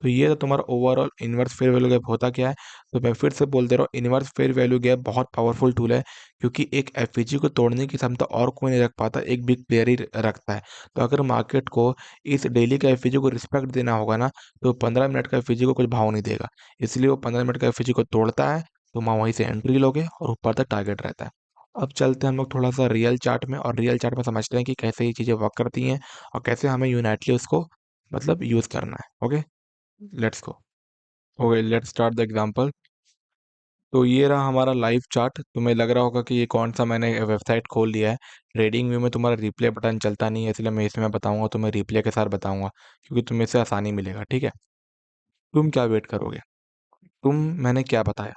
A: तो ये तो तुम्हारा overall inverse fair value gap होता क्या है। तो मैं फिर से बोल दे रहा हूँ, इनवर्स फेयर वैल्यू गैप बहुत पावरफुल टूल है, क्योंकि एक एफईजी को तोड़ने की क्षमता और कोई नहीं रख पाता, एक बिग प्लेयर ही रखता है। तो अगर मार्केट को इस डेली का एफईजी को रिस्पेक्ट देना होगा ना, तो 15 मिनट का एफईजी को कुछ भाव नहीं देगा, इसलिए वो 15 मिनट का एफईजी को तोड़ता है, तो वहाँ वहीं से एंट्री लोगे और ऊपर तक टारगेट रहता है। अब चलते हैं हम लोग थोड़ा सा रियल चार्ट में, और रियल चार्ट में समझते हैं कि कैसे ये चीज़ें वर्क करती हैं और कैसे हमें यूनाइटली उसको मतलब यूज करना है। Okay, let's go. Okay, let's start the example. तो ये रहा हमारा लाइव चार्ट। तुम्हें लग रहा होगा कि ये कौन सा मैंने वेबसाइट खोल लिया है। ट्रेडिंग व्यू में तुम्हारा रिप्ले बटन चलता नहीं है, इसलिए मैं इसमें बताऊंगा, तुम्हें रिप्ले के साथ बताऊंगा, क्योंकि तुम्हें इससे आसानी मिलेगा। ठीक है, तुम क्या वेट करोगे। तुम, मैंने क्या बताया,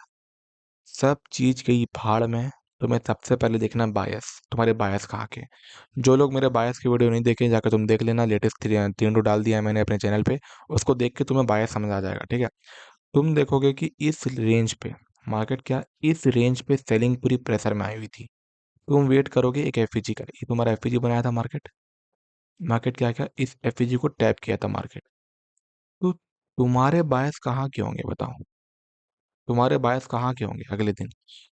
A: सब चीज गई भाड़ में। तुम्हें सबसे पहले देखना बायस, तुम्हारे बायस कहाँ के। जो लोग मेरे बायस की वीडियो नहीं देखे, जाकर तुम देख लेना, लेटेस्ट 3 डाल दिया है मैंने अपने चैनल पे, उसको देख के तुम्हें बायस समझ आ जाएगा। ठीक है, तुम देखोगे कि इस रेंज पे मार्केट क्या, इस रेंज पे सेलिंग पूरी प्रेशर में आई हुई थी। तुम वेट करोगे एक एफईजी का, ये तुम्हारा एफईजी बनाया था मार्केट। मार्केट क्या क्या, इस एफईजी को टैप किया था मार्केट। तो तुम्हारे बायस कहाँ के होंगे बताओ, तुम्हारे बायस कहाँ के होंगे अगले दिन।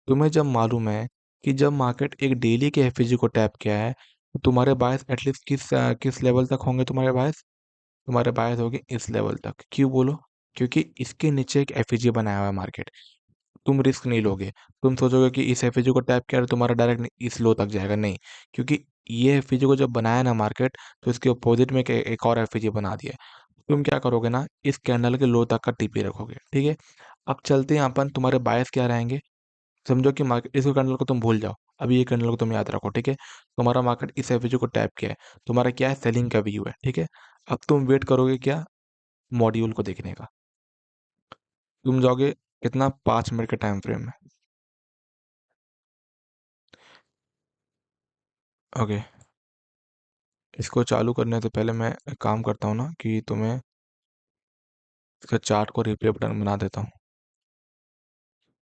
A: तुम्हें जब मालूम है कि जब मार्केट एक डेली के एफईजी को टैप किया है, तो तुम्हारे बायस एटलीस्ट किस लेवल तक होंगे तुम्हारे बायस। तुम्हारे बायस होंगे इस लेवल तक। क्यों बोलो, क्योंकि इसके नीचे एक एफईजी बनाया हुआ है मार्केट। तुम रिस्क नहीं लोगे, तुम सोचोगे कि इस एफईजी को टैप किया तो तुम्हारा डायरेक्ट इस लो तक जाएगा, नहीं। क्योंकि ये एफईजी को जब बनाया ना मार्केट, तो इसके अपोजिट में एक और एफईजी बना दिया है। तुम क्या करोगे ना, इस कैंडल के लो तक का टीपी रखोगे। ठीक है, अब चलते हैं अपन, तुम्हारे बायस क्या रहेंगे। समझो कि मार्केट, इस कैंडल को तुम भूल जाओ, अभी ये कैंडल को तुम याद रखो। ठीक है, तुम्हारा मार्केट इस एफईजी को टैप किया है, तुम्हारा क्या है, सेलिंग का व्यू है। ठीक है, अब तुम वेट करोगे क्या, मॉड्यूल को देखने का। तुम जाओगे कितना, 5 मिनट के टाइम फ्रेम में। ओके, इसको चालू करने से पहले मैं एक काम करता हूँ ना, कि तुम्हें इसका चार्ट को रिप्ले बटन बना देता हूँ।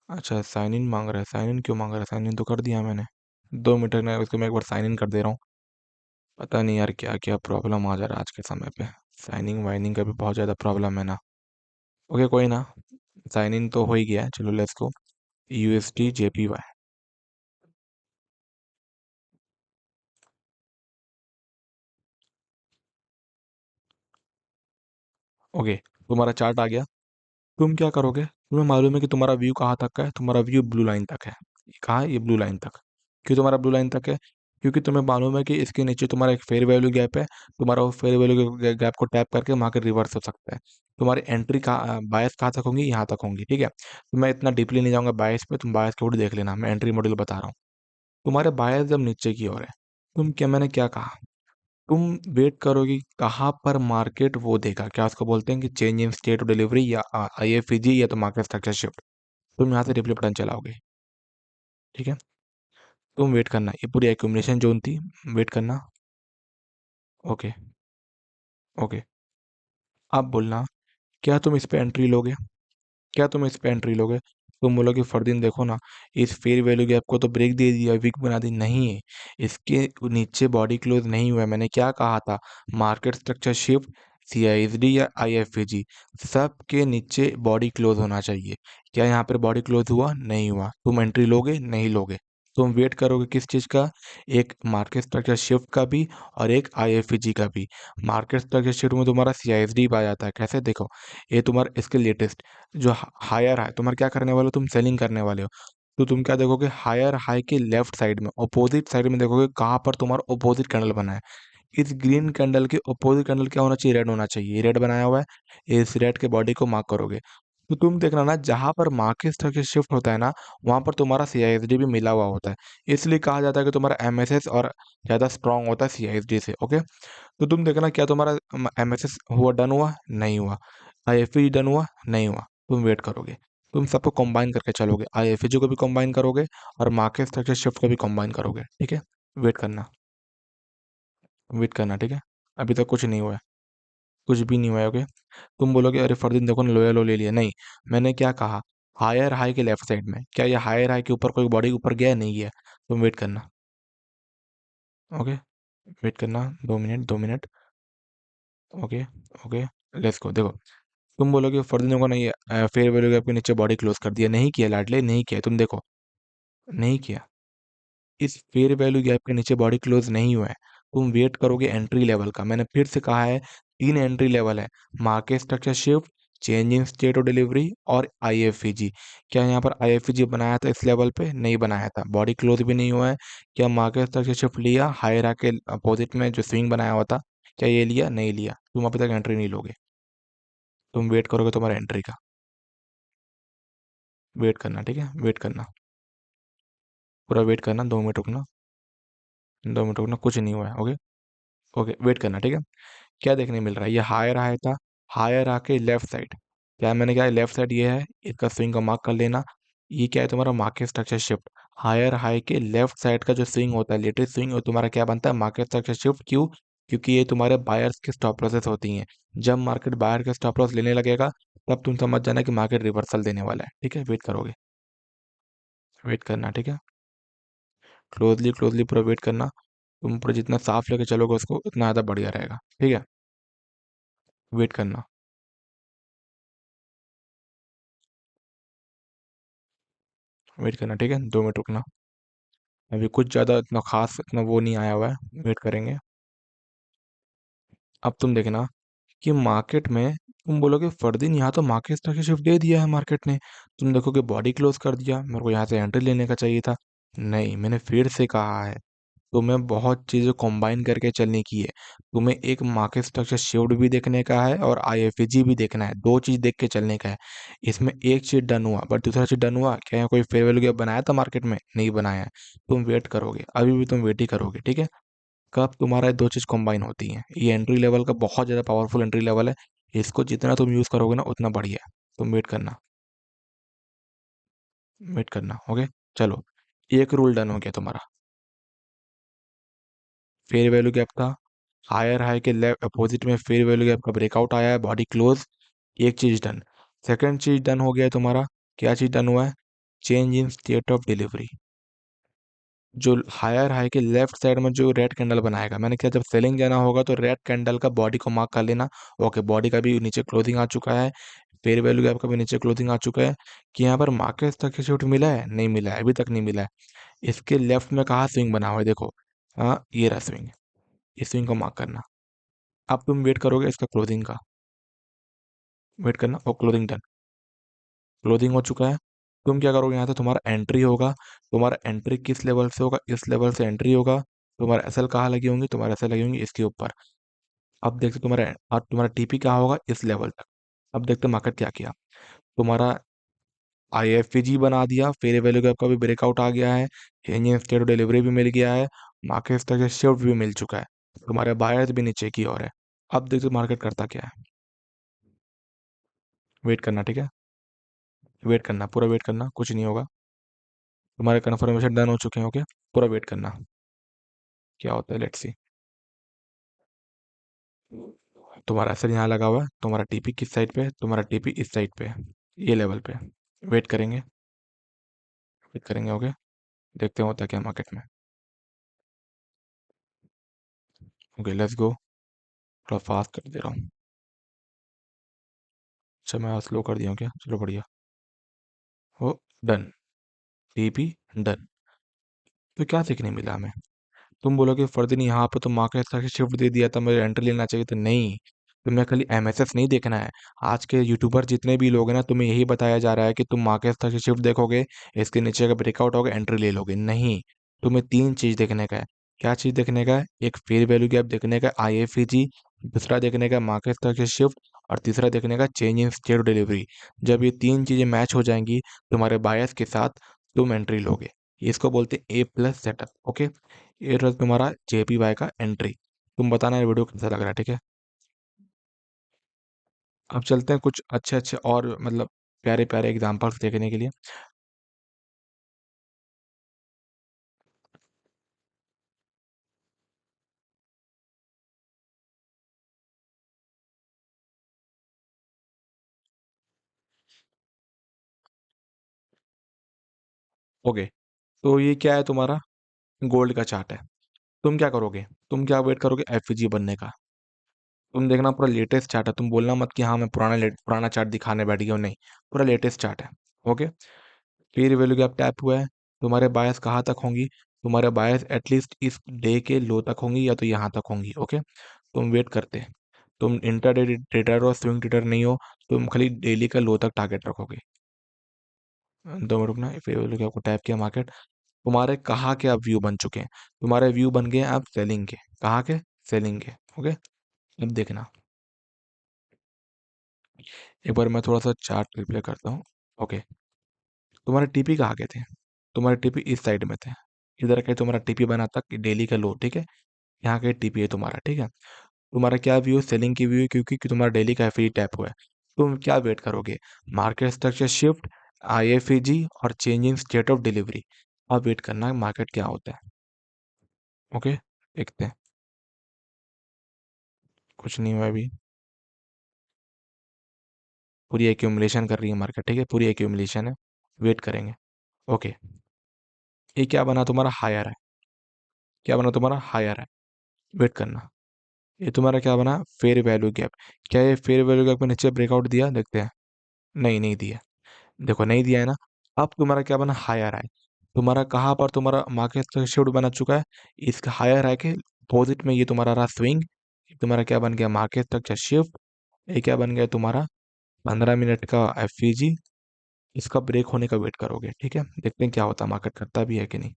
A: अच्छा, साइन इन मांग रहा है, साइन इन क्यों मांग रहा है, साइन इन तो कर दिया मैंने। 2 मिनट में उसको मैं एक बार साइन इन कर दे रहा हूँ। पता नहीं यार क्या क्या प्रॉब्लम आ जा रहा है आज के समय पे। साइनिंग वाइनिंग का भी बहुत ज़्यादा प्रॉब्लम है ना। ओके, कोई ना, साइन इन तो हो ही गया है, चलो let's go. USD JPY। Okay, तुम्हारा चार्ट आ गया। तुम क्या करोगे, तुम्हें मालूम है कि तुम्हारा व्यू कहाँ तक का है, तुम्हारा व्यू ब्लू लाइन तक है। ये कहाँ है, ये ब्लू लाइन तक। क्यों तुम्हारा ब्लू लाइन तक है, क्योंकि तुम्हें मालूम है कि इसके नीचे तुम्हारा एक फेयर वैल्यू गैप है। तुम्हारा वो फेयर वैल्यू गैप को टैप करके मार्केट रिवर्स हो सकता है। तुम्हारी एंट्री कहाँ, बायस कहाँ तक होंगी, यहाँ तक होंगी। ठीक है, तो मैं इतना डीपली नहीं जाऊंगा बायस पे, तुम बायस के ऊपर देख लेना, मैं एंट्री मॉड्यूल बता रहा हूँ। तुम्हारे बायस जब नीचे की ओर है, तुम क्या, मैंने क्या कहा, तुम वेट करोगे कहाँ पर मार्केट वो देगा, क्या उसको बोलते हैं कि change in state of delivery, या IFEG, या तो मार्केट स्ट्रक्चर शिफ्ट। तुम यहाँ से रिप्ले बटन चलाओगे। ठीक है, तुम वेट करना, ये पूरी एक्यूमुलेशन जोन थी, वेट करना। ओके, ओके, अब बोलना, क्या तुम इस पे एंट्री लोगे, क्या तुम इस पे एंट्री लोगे। तुम बोलोगे फरदीन देखो ना, इस फेयर वैल्यू गैप को तो ब्रेक दे दिया, वीक बना दी, नहीं है, इसके नीचे बॉडी क्लोज नहीं हुआ है। मैंने क्या कहा था, मार्केट स्ट्रक्चर शिफ्ट, CISD या IFAG, सब के नीचे बॉडी क्लोज होना चाहिए। क्या यहाँ पर बॉडी क्लोज हुआ, नहीं हुआ, तुम एंट्री लोगे, नहीं लोगे। तुम वेट करोगे किस चीज़ का, एक मार्केट स्ट्रक्चर शिफ्ट का भी और एक IFAG का भी। मार्केट स्ट्रक्चर शिफ्ट में तुम्हारा CISD आ जाता है, कैसे देखो, ये तुम्हारा इसके लेटेस्ट जो हायर है, तुम्हारे क्या करने वाले हो, तुम सेलिंग करने वाले हो। तो तुम क्या देखोगे, हायर हाई के लेफ्ट साइड में, अपोजिट साइड में देखोगे कहाँ पर तुम्हारा अपोजिट कैंडल बना है। इस ग्रीन कैंडल के अपोजिट कैंडल क्या होना चाहिए, रेड होना चाहिए, रेड बनाया हुआ है, इस रेड के बॉडी को मार्क करोगे। तो तुम देखना ना, जहाँ पर मार्केट स्ट्रक्चर शिफ्ट होता है ना, वहाँ पर तुम्हारा CISD भी मिला हुआ होता है। इसलिए कहा जाता है कि तुम्हारा MSS और ज़्यादा स्ट्रांग होता है CISD से। ओके, तो तुम देखना, क्या तुम्हारा MSS हुआ, डन हुआ, नहीं हुआ, IFE डन हुआ, नहीं हुआ। तुम वेट करोगे, तुम सबको कंबाइन करके चलोगे, IFEG को भी कंबाइन करोगे और मार्केट स्ट्रक्चर शिफ्ट को भी कंबाइन करोगे। ठीक है, वेट करना, वेट करना। ठीक है, अभी तक कुछ नहीं हुआ है, कुछ भी नहीं हुआ है। ओके, तुम बोलोगे अरे फरदीन देखो ना, लोया लो ले लिया, नहीं, मैंने क्या कहा, हायर हाई के लेफ्ट साइड में। क्या ये हायर हाई के ऊपर कोई बॉडी ऊपर गया? नहीं गया। तुम वेट करना। ओके, वेट करना 2 minute, 2 minute. Okay, okay, let's go. देखो, तुम बोलोगे फर्दीनो को नहीं है, फेयर वैल्यू गैप के नीचे बॉडी क्लोज कर दिया। नहीं किया लाडले, नहीं किया। तुम देखो, नहीं किया। इस फेयर वैल्यू गैप के नीचे बॉडी क्लोज नहीं हुआ है। तुम वेट करोगे एंट्री लेवल का। मैंने फिर से कहा है, 3 एंट्री लेवल है। Market structure shift, change in state of delivery और आईएफईजी। क्या यहाँ पर आईएफईजी बनाया था इस लेवल पे? नहीं बनाया था। बॉडी क्लोज भी नहीं हुआ है। क्या मार्केट स्ट्रक्चर शिफ्ट लिया हायरा के अपोजिट में जो स्विंग बनाया हुआ था? क्या ये लिया? नहीं लिया। तुम अभी तक एंट्री नहीं लोगे। तुम वेट करोगे तुम्हारा एंट्री का। वेट करना, ठीक है, वेट करना, पूरा वेट करना। 2 मिनट रुकना, 2 मिनट रुकना, कुछ नहीं हुआ है। ओके, ओके, वेट करना, ठीक है। क्या देखने मिल रहा है? ये हायर हाई था, हायर आके लेफ्ट साइड। क्या मैंने कहा लेफ्ट साइड ये है, इसका स्विंग का मार्क कर लेना। ये क्या है तुम्हारा? Market structure shift. Higher high के लेफ्ट साइड का जो स्विंग होता है, लेटेस्ट स्विंग, वो तुम्हारा क्या बनता है? Market structure shift. क्यों? क्योंकि ये तुम्हारे बायर्स की स्टॉप लॉसेस होती हैं। जब मार्केट बायर के स्टॉप लॉस लेने लगेगा, तब तुम समझ जाना कि मार्केट रिवर्सल देने वाला है। ठीक है, वेट करोगे, वेट करना, ठीक है। क्लोजली क्लोजली पूरा वेट करना। तुम पूरा जितना साफ लेके चलोगे उसको, उतना ज़्यादा बढ़िया रहेगा। ठीक है, वेट करना, वेट करना, ठीक है। 2 मिनट रुकना। अभी कुछ ज़्यादा इतना खास इतना वो नहीं आया हुआ है, वेट करेंगे। अब तुम देखना कि मार्केट में तुम बोलोगे फर्दीन यहाँ तो मार्केट स्ट्रक्चर शिफ्ट दे दिया है मार्केट ने। तुम देखोगे बॉडी क्लोज कर दिया, मेरे को यहाँ से एंट्री लेने का चाहिए था। नहीं, मैंने फिर से कहा है, तुम्हें बहुत चीज़ें कंबाइन करके चलने की है। तुम्हें एक मार्केट स्ट्रक्चर शिफ्ट भी देखने का है और आईएफएजी भी देखना है। दो चीज़ देख के चलने का है। इसमें एक चीज़ डन हुआ, बट दूसरा चीज़ डन हुआ क्या? यहाँ कोई फेयर वैल्यू गैप बनाया था मार्केट में? नहीं बनाया है। तुम वेट करोगे, अभी भी तुम वेट ही करोगे, ठीक है। कब तुम्हारा ये दो चीज़ कंबाइन होती हैं? ये एंट्री लेवल का बहुत ज़्यादा पावरफुल एंट्री लेवल है। इसको जितना तुम यूज़ करोगे ना, उतना बढ़िया है। तुम वेट करना, वेट करना। ओके, चलो, एक रूल डन हो गया तुम्हारा। फेयर वैल्यू गैप था, हायर हाई के लेफ्ट अपोजिट में फेयर वैल्यू गैप का ब्रेकआउट आया है, बॉडी क्लोज। एक चीज़ डन। सेकंड चीज़ डन हो गया है तुम्हारा। क्या चीज़ डन हुआ है? Change in state of delivery. जो हायर हाई के लेफ्ट साइड में जो रेड कैंडल बनाएगा, मैंने क्या, जब सेलिंग जाना होगा तो रेड कैंडल का बॉडी को मार्क कर लेना। ओके, बॉडी का भी नीचे क्लोजिंग आ चुका है, फेयर वैल्यू गैप का भी नीचे क्लोजिंग आ चुका है। कि यहाँ पर मार्केट तक शूट मिला है? नहीं मिला है, अभी तक नहीं मिला है। इसके लेफ्ट में कहाँ स्विंग बना हुआ है? देखो, हाँ, ये रहा स्विंग। इस स्विंग को मार्क करना। अब तुम वेट करोगे इसका क्लोजिंग का। वेट करना, और क्लोजिंग डन। क्लोजिंग हो चुका है। तुम क्या करोगे? यहाँ से तुम्हारा एंट्री होगा। तुम्हारा एंट्री किस लेवल से होगा? इस लेवल से एंट्री होगा। तुम्हारा एसएल कहाँ लगी होंगी? तुम्हारा एसएल लगी होंगी इसके ऊपर। अब देखते तुम्हारा, अब तुम्हारा टीपी कहाँ होगा? इस लेवल तक। अब देखते मार्केट क्या किया। तुम्हारा आईएफजी बना दिया, फेयर वैल्यू गैप का भी ब्रेकआउट आ गया है, इंजन स्टेट डिलीवरी भी मिल गया है, मार्केट तक शिफ्ट भी मिल चुका है, तुम्हारे बायर्स भी नीचे की ओर है। अब देखो मार्केट करता क्या है। वेट करना, ठीक है, वेट करना, पूरा वेट करना, कुछ नहीं होगा। तुम्हारे कन्फर्मेशन डन हो चुके हैं। ओके, पूरा वेट करना, क्या होता है, लेट्स सी। तुम्हारा असर यहाँ लगा हुआ है, तुम्हारा टीपी किस साइड पे है? तुम्हारा टीपी इस साइड पे है, ये लेवल पे। वेट करेंगे, वेट करेंगे। ओके, देखते हैं होता है क्या मार्केट में। Okay, let's go. थोड़ा फास्ट कर दे रहा हूँ। अच्छा, मैं स्लो कर दिया हूँ क्या? चलो बढ़िया। हो, डन, टीपी डन। तो क्या सीखने मिला हमें? तुम बोलोगे फर्दीन यहाँ पे तो मार्केट से शिफ्ट दे दिया था, मुझे एंट्री लेना चाहिए था। नहीं, तुम्हें खाली एमएसएस नहीं देखना है। आज के यूट्यूबर जितने भी लोग हैं ना, तुम्हें यही बताया जा रहा है कि तुम मार्केट से शिफ्ट देखोगे, इसके नीचे का ब्रेकआउट होगा, एंट्री ले लोगे। नहीं, तुम्हें तीन चीज देखने का है। क्या चीज देखने का है? एक फेयर वैल्यू गैप देखने का, आईएफईजी। दूसरा देखने का मार्केट से शिफ्ट। और तीसरा देखने का चेंज इन स्टेट डिलीवरी। जब ये तीन चीजें मैच हो जाएंगी तुम्हारे बायस के साथ, तुम एंट्री लोगे। इसको बोलते हैं ए प्लस सेटअप। ओके, ये रहा तुम्हारा जेपीवाई का एंट्री। तुम बताना ये वीडियो कैसा लग रहा है, ठीक है। अब चलते हैं कुछ अच्छे अच्छे और मतलब प्यारे प्यारे एग्जांपल्स देखने के लिए। ओके, तो ये क्या है, तुम्हारा गोल्ड का चार्ट है। तुम क्या करोगे, तुम क्या वेट करोगे एफईजी बनने का। तुम देखना पूरा लेटेस्ट चार्ट है, तुम बोलना मत कि हाँ मैं पुराना चार्ट दिखाने बैठ गया हूँ, नहीं, पूरा लेटेस्ट चार्ट है। Okay, fair value gap tap हुआ है, तुम्हारे बायस कहाँ तक होंगी, तुम्हारे बायस एटलीस्ट इस डे के लो तक होंगी या तो यहाँ तक होंगी। ओके, तुम वेट करते, तुम इंटरडे ट्रेडर और स्विंग ट्रेडर नहीं हो, तुम खाली डेली का लो तक टारगेट रखोगे। 2 मिनट रुकना, फेयर वैल्यू गैप को टैप किया मार्केट, तुम्हारे कहाँ के अब व्यू बन चुके हैं, तुम्हारे व्यू बन गए अब सेलिंग के, कहाँ के, सेलिंग के। ओके, अब देखना, एक बार मैं थोड़ा सा चार्ट रिप्ले करता हूँ। ओके, तुम्हारे टीपी कहाँ के थे, तुम्हारे टीपी इस साइड में थे, इधर के तुम्हारा टीपी बना था डेली का लो, ठीक है, यहाँ के टीपी है तुम्हारा, ठीक है। तुम्हारा क्या व्यू, सेलिंग की व्यू है, क्योंकि तुम्हारा डेली का एफई टैप हुआ है। तुम क्या वेट करोगे, मार्केट स्ट्रक्चर शिफ्ट, आईएफईजी और change in state of delivery. अब वेट करना मार्केट क्या होता है। ओके, देखते हैं, कुछ नहीं हुआ अभी, पूरी एक्यूमुलेशन कर रही है मार्केट, ठीक है, पूरी एक्यूमुलेशन है, वेट करेंगे। ओके, ये क्या बना तुम्हारा, हायर है, क्या बना तुम्हारा, हायर है, वेट करना। ये तुम्हारा क्या बना, फेयर वैल्यू गैप, क्या ये फेयर वैल्यू गैप में नीचे ब्रेकआउट दिया, देखते हैं। नहीं, नहीं दिया, देखो नहीं दिया है ना। अब तुम्हारा क्या बना, हायर है, तुम्हारा कहाँ पर तुम्हारा मार्केट शिफ्ट बना चुका है, इसका हायर है के अपोजिट में ये तुम्हारा रहा स्विंग, तुम्हारा क्या बन गया, मार्केट स्ट्रक्चर शिफ्ट। ये क्या बन गया तुम्हारा, 15 मिनट का एफईजी, इसका ब्रेक होने का वेट करोगे, ठीक है, देखते हैं क्या होता है, मार्केट करता भी है कि नहीं।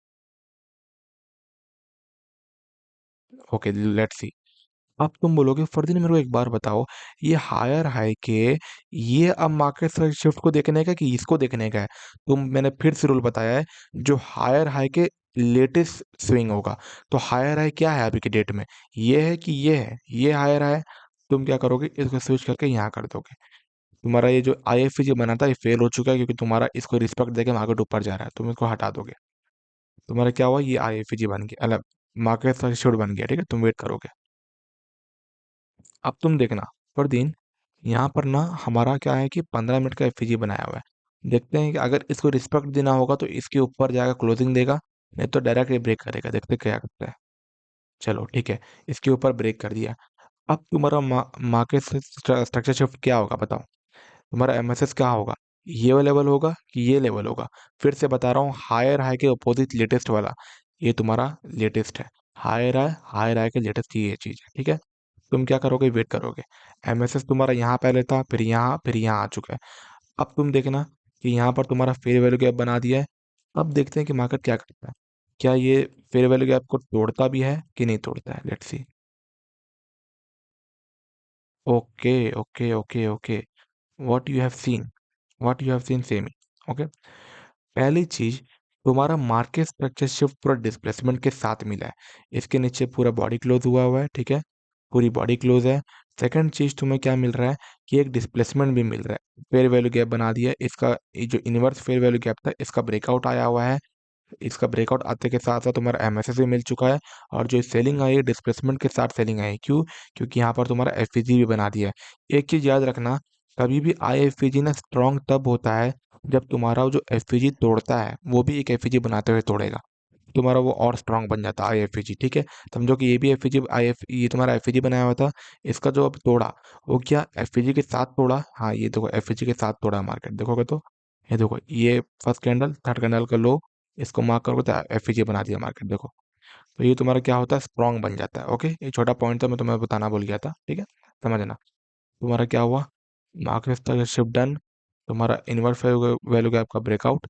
A: Okay, let's see. अब तुम बोलोगे फरदीन मेरे को एक बार बताओ, ये हायर हाई के, ये अब मार्केट शिफ्ट को देखने का कि इसको देखने का है। तुम, मैंने फिर से रूल बताया है, जो हायर हाई के लेटेस्ट स्विंग होगा, तो हायर हाई क्या है अभी के डेट में, ये है कि ये है, ये हायर हाई। तुम क्या करोगे, इसको स्विच करके यहाँ कर दोगे। तुम्हारा ये जो आईएफजी बना था ये फेल हो चुका है, क्योंकि तुम्हारा इसको रिस्पेक्ट देके मार्केट ऊपर जा रहा है, तुम इसको हटा दोगे। तुम्हारा क्या हुआ, ये आईएफजी बन गया, मतलब मार्केट शिफ्ट बन गया, ठीक है, तुम वेट करोगे। अब तुम देखना फरदीन, यहाँ पर ना हमारा क्या है कि 15 मिनट का एफईजी बनाया हुआ है, देखते हैं कि अगर इसको रिस्पेक्ट देना होगा तो इसके ऊपर जाकर क्लोजिंग देगा, नहीं तो डायरेक्ट ब्रेक करेगा, देखते हैं क्या करता है। चलो ठीक है, इसके ऊपर ब्रेक कर दिया। अब तुम्हारा मार्केट स्ट्रक्चर शिफ्ट क्या होगा बताओ, तुम्हारा एमएसएस क्या होगा, ये वाला लेवल होगा कि ये लेवल होगा। फिर से बता रहा हूँ, हायर हाई के अपोजिट लेटेस्ट वाला, ये तुम्हारा लेटेस्ट है, हायर हाई के लेटेस्ट ये चीज है, ठीक है। तुम क्या करोगे, वेट करोगे, एमएसएस तुम्हारा यहाँ पहले था, फिर यहाँ आ चुका है। अब तुम देखना कि यहाँ पर तुम्हारा फेयर वैल्यू गैप बना दिया है। अब देखते हैं कि मार्केट क्या करता है, क्या ये फेयर वैल्यू गैप को तोड़ता भी है कि नहीं तोड़ता है, let's see. Okay, okay, okay, okay, what you have seen, what you have seen same. Okay, पहली चीज, तुम्हारा मार्केट स्ट्रक्चर शिफ्ट पूरा डिस्प्लेसमेंट के साथ मिला है, इसके नीचे पूरा बॉडी क्लोज हुआ है, ठीक है, पूरी बॉडी क्लोज है। सेकंड चीज तुम्हें क्या मिल रहा है, कि एक डिस्प्लेसमेंट भी मिल रहा है, फेयर वैल्यू गैप बना दिया है, इसका ये जो इनवर्स फेयर वैल्यू गैप था इसका ब्रेकआउट आया हुआ है। इसका ब्रेकआउट आते के साथ साथ तुम्हारा एमएसएस भी मिल चुका है, और जो सेलिंग आई है डिस्प्लेसमेंट के साथ सेलिंग आई है, क्यों, क्योंकि यहाँ पर तुम्हारा एफईजी भी बना दिया है। एक चीज याद रखना, कभी भी आई एफईजी ना स्ट्रॉन्ग तब होता है जब तुम्हारा जो एफईजी तोड़ता है वो भी एक एफईजी बनाते हुए तोड़ेगा, तुम्हारा वो और स्ट्रांग बन जाता है आईएफईजी, ठीक है। समझो कि ये भी एफईजी, आईएफ ये तुम्हारा एफईजी बनाया हुआ था, इसका जो अब तोड़ा, वो क्या एफईजी के साथ तोड़ा, हाँ ये देखो एफईजी के साथ तोड़ा मार्केट, देखोगे तो ये देखो, ये फर्स्ट कैंडल थर्ड कैंडल का लो, इसको मार्क करोगे तो एफईजी बना दिया मार्केट, देखो। तो ये तुम्हारा क्या होता है, स्ट्रांग बन जाता है। ओके, ये छोटा पॉइंट था, मैं तुम्हें बताना भूल गया था, ठीक है, समझना। तुम्हारा क्या हुआ, मार्केट शिफ्ट डन, तुम्हारा इनवर्स वैल्यू गैप का ब्रेकआउट।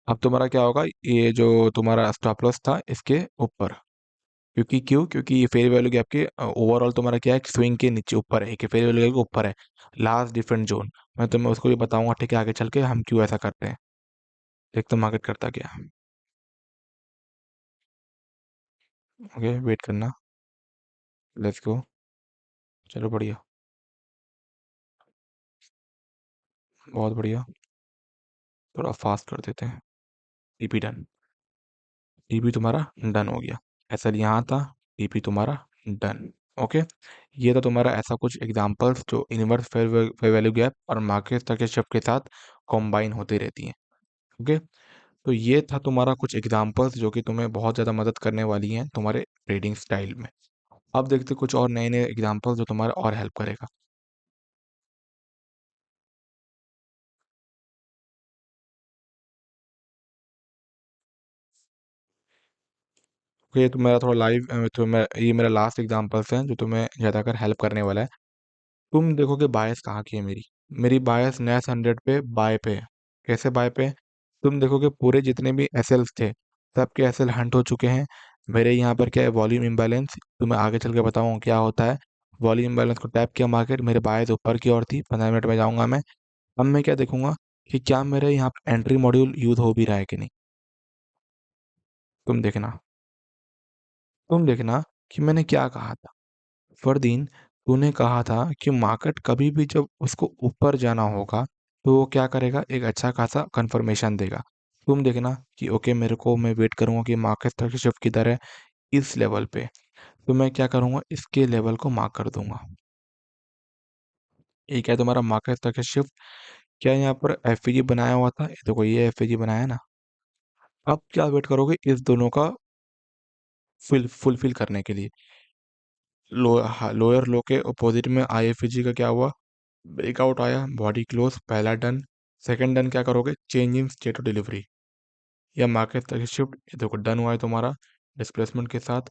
A: अब तुम्हारा क्या होगा, ये जो तुम्हारा स्टॉप लॉस था इसके ऊपर, क्योंकि क्यों, क्योंकि ये फेयर वैल्यू गैप के ओवरऑल तुम्हारा क्या है, स्विंग के नीचे ऊपर है, कि फेयर वैल्यू गैप के ऊपर है, लास्ट डिफरेंट जोन। मैं तुम्हें उसको भी बताऊंगा, ठीक है, आगे चल के हम क्यों ऐसा करते हैं, देखते मार्केट करता क्या है। ओके, वेट करना, लेट्स गो, चलो बढ़िया, बहुत बढ़िया, थोड़ा फास्ट कर देते हैं। टीपी डन, टीपी तुम्हारा डन हो गया, एसएल यहाँ था, टीपी तुम्हारा डन। ओके, ये तो तुम्हारा ऐसा कुछ एग्जांपल्स जो इनवर्स फेयर वैल्यू गैप और मार्केट स्ट्रक्चर शिफ्ट के साथ कॉम्बाइन होती रहती हैं। ओके, तो ये था तुम्हारा कुछ एग्जांपल्स जो कि तुम्हें बहुत ज़्यादा मदद करने वाली हैं तुम्हारे ट्रेडिंग स्टाइल में। अब देखते हैं कुछ और नए-नए एग्जांपल्स जो तुम्हारा और हेल्प करेगा। तो ये तो मेरा थोड़ा लाइव तो मैं ये मेरा लास्ट एग्जांपल्स है जो तुम्हें ज़्यादातर हेल्प करने वाला है। तुम देखोगे बायस कहाँ की है मेरी। मेरी बायस नेस 100 पे बाय पे है। कैसे बाय पे है? तुम देखोगे पूरे जितने भी एसएल्स थे सबके एसएल हंट हो चुके हैं। मेरे यहाँ पर क्या है, वॉल्यूम इम्बैलेंस। तुम्हें आगे चल के बताऊँ क्या होता है। वॉल्यूम इम्बैलेंस को टैप किया मार्केट, मेरे बायस ऊपर की ओर थी। 15 मिनट में जाऊंगा मैं। अब मैं क्या देखूंगा कि क्या मेरे यहाँ पे एंट्री मॉड्यूल यूज हो भी रहा है कि नहीं। तुम देखना, तुम देखना कि मैंने क्या कहा था। फरदीन, तूने कहा था कि मार्केट कभी भी जब उसको ऊपर जाना होगा तो वो क्या करेगा, एक अच्छा खासा कंफर्मेशन देगा। तुम देखना कि ओके, मेरे को मैं वेट करूंगा कि मार्केट स्ट्रक्चर शिफ्ट किधर है, इस लेवल पे। तो मैं क्या करूंगा, इसके लेवल को मार्क कर दूंगा। ये क्या है तुम्हारा मार्केट स्ट्रक्चर शिफ्ट। क्या यहाँ पर एफ बनाया हुआ था, ये देखो ये एफ बनाया है ना। अब क्या वेट करोगे इस दोनों का फुलफिल करने के लिए। लोअर लो के अपोजिट में आईएफजी का क्या हुआ, ब्रेकआउट आया, बॉडी क्लोज, पहला डन। सेकंड डन क्या करोगे, change in state of delivery या मार्केट तक शिफ्ट। ये देखो डन हुआ है तुम्हारा डिस्प्लेसमेंट के साथ।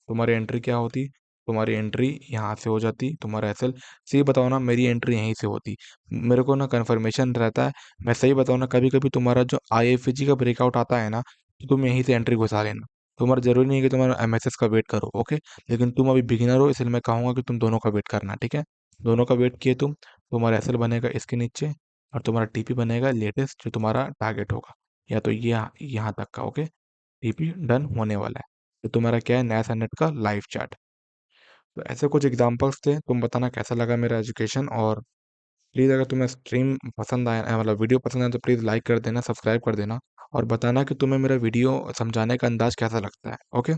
A: तुम्हारी एंट्री क्या होती, तुम्हारी एंट्री यहाँ से हो जाती, तुम्हारा एसएल। सही बताओ ना, मेरी एंट्री यहीं से होती। मेरे को ना कन्फर्मेशन रहता है। मैं सही बताऊँ ना, कभी कभी तुम्हारा जो आईएफजी का ब्रेकआउट आता है ना, तो तुम यहीं से एंट्री घुसा लेना। तुम्हारा जरूरी नहीं है कि तुम्हारा एमएसएस का वेट करो, ओके। लेकिन तुम अभी बिगिनर हो, इसलिए मैं कहूँगा कि तुम दोनों का वेट करना, ठीक है। दोनों का वेट किए तुम, तुम्हारा एसएल बनेगा इसके नीचे और तुम्हारा टीपी बनेगा लेटेस्ट जो तुम्हारा टारगेट होगा, या तो ये यहाँ तक का, ओके। टीपी डन होने वाला है। तो तुम्हारा क्या है, नया सन्नत का लाइव चार्ट। तो ऐसे कुछ एग्जांपल्स थे। तुम बताना कैसा लगा मेरा एजुकेशन। और प्लीज़ अगर तुम्हें स्ट्रीम पसंद आया मतलब वीडियो पसंद आया तो प्लीज़ लाइक कर देना, सब्सक्राइब कर देना। और बताना कि तुम्हें मेरा वीडियो समझाने का अंदाज कैसा लगता है, ओके।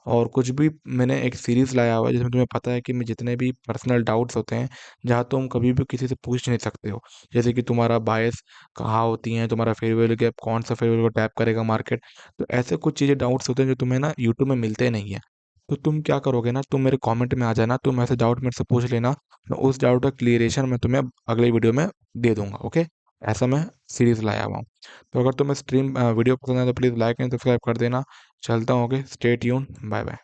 A: और कुछ भी मैंने एक सीरीज़ लाया हुआ है जिसमें तुम्हें पता है कि मैं जितने भी पर्सनल डाउट्स होते हैं जहाँ तुम कभी भी किसी से पूछ नहीं सकते हो, जैसे कि तुम्हारा बायस कहाँ होती हैं, तुम्हारा फेयर वैल्यू गैप, कौन सा फेयर वैल्यू को टैप करेगा मार्केट। तो ऐसे कुछ चीज़ें डाउट्स होते हैं जो तुम्हें ना यूट्यूब में मिलते नहीं है। तो तुम क्या करोगे ना, तुम मेरे कमेंट में आ जाना, तुम ऐसे डाउट मेरे से पूछ लेना। मैं उस डाउट का क्लियरेशन मैं तुम्हें अगले वीडियो में दे दूंगा, ओके। ऐसा मैं सीरीज लाया हुआ हूँ। तो अगर तुम्हें स्ट्रीम वीडियो पसंद है तो प्लीज़ लाइक एंड सब्सक्राइब कर देना। चलता हूँ, okay. Stay tuned, bye bye.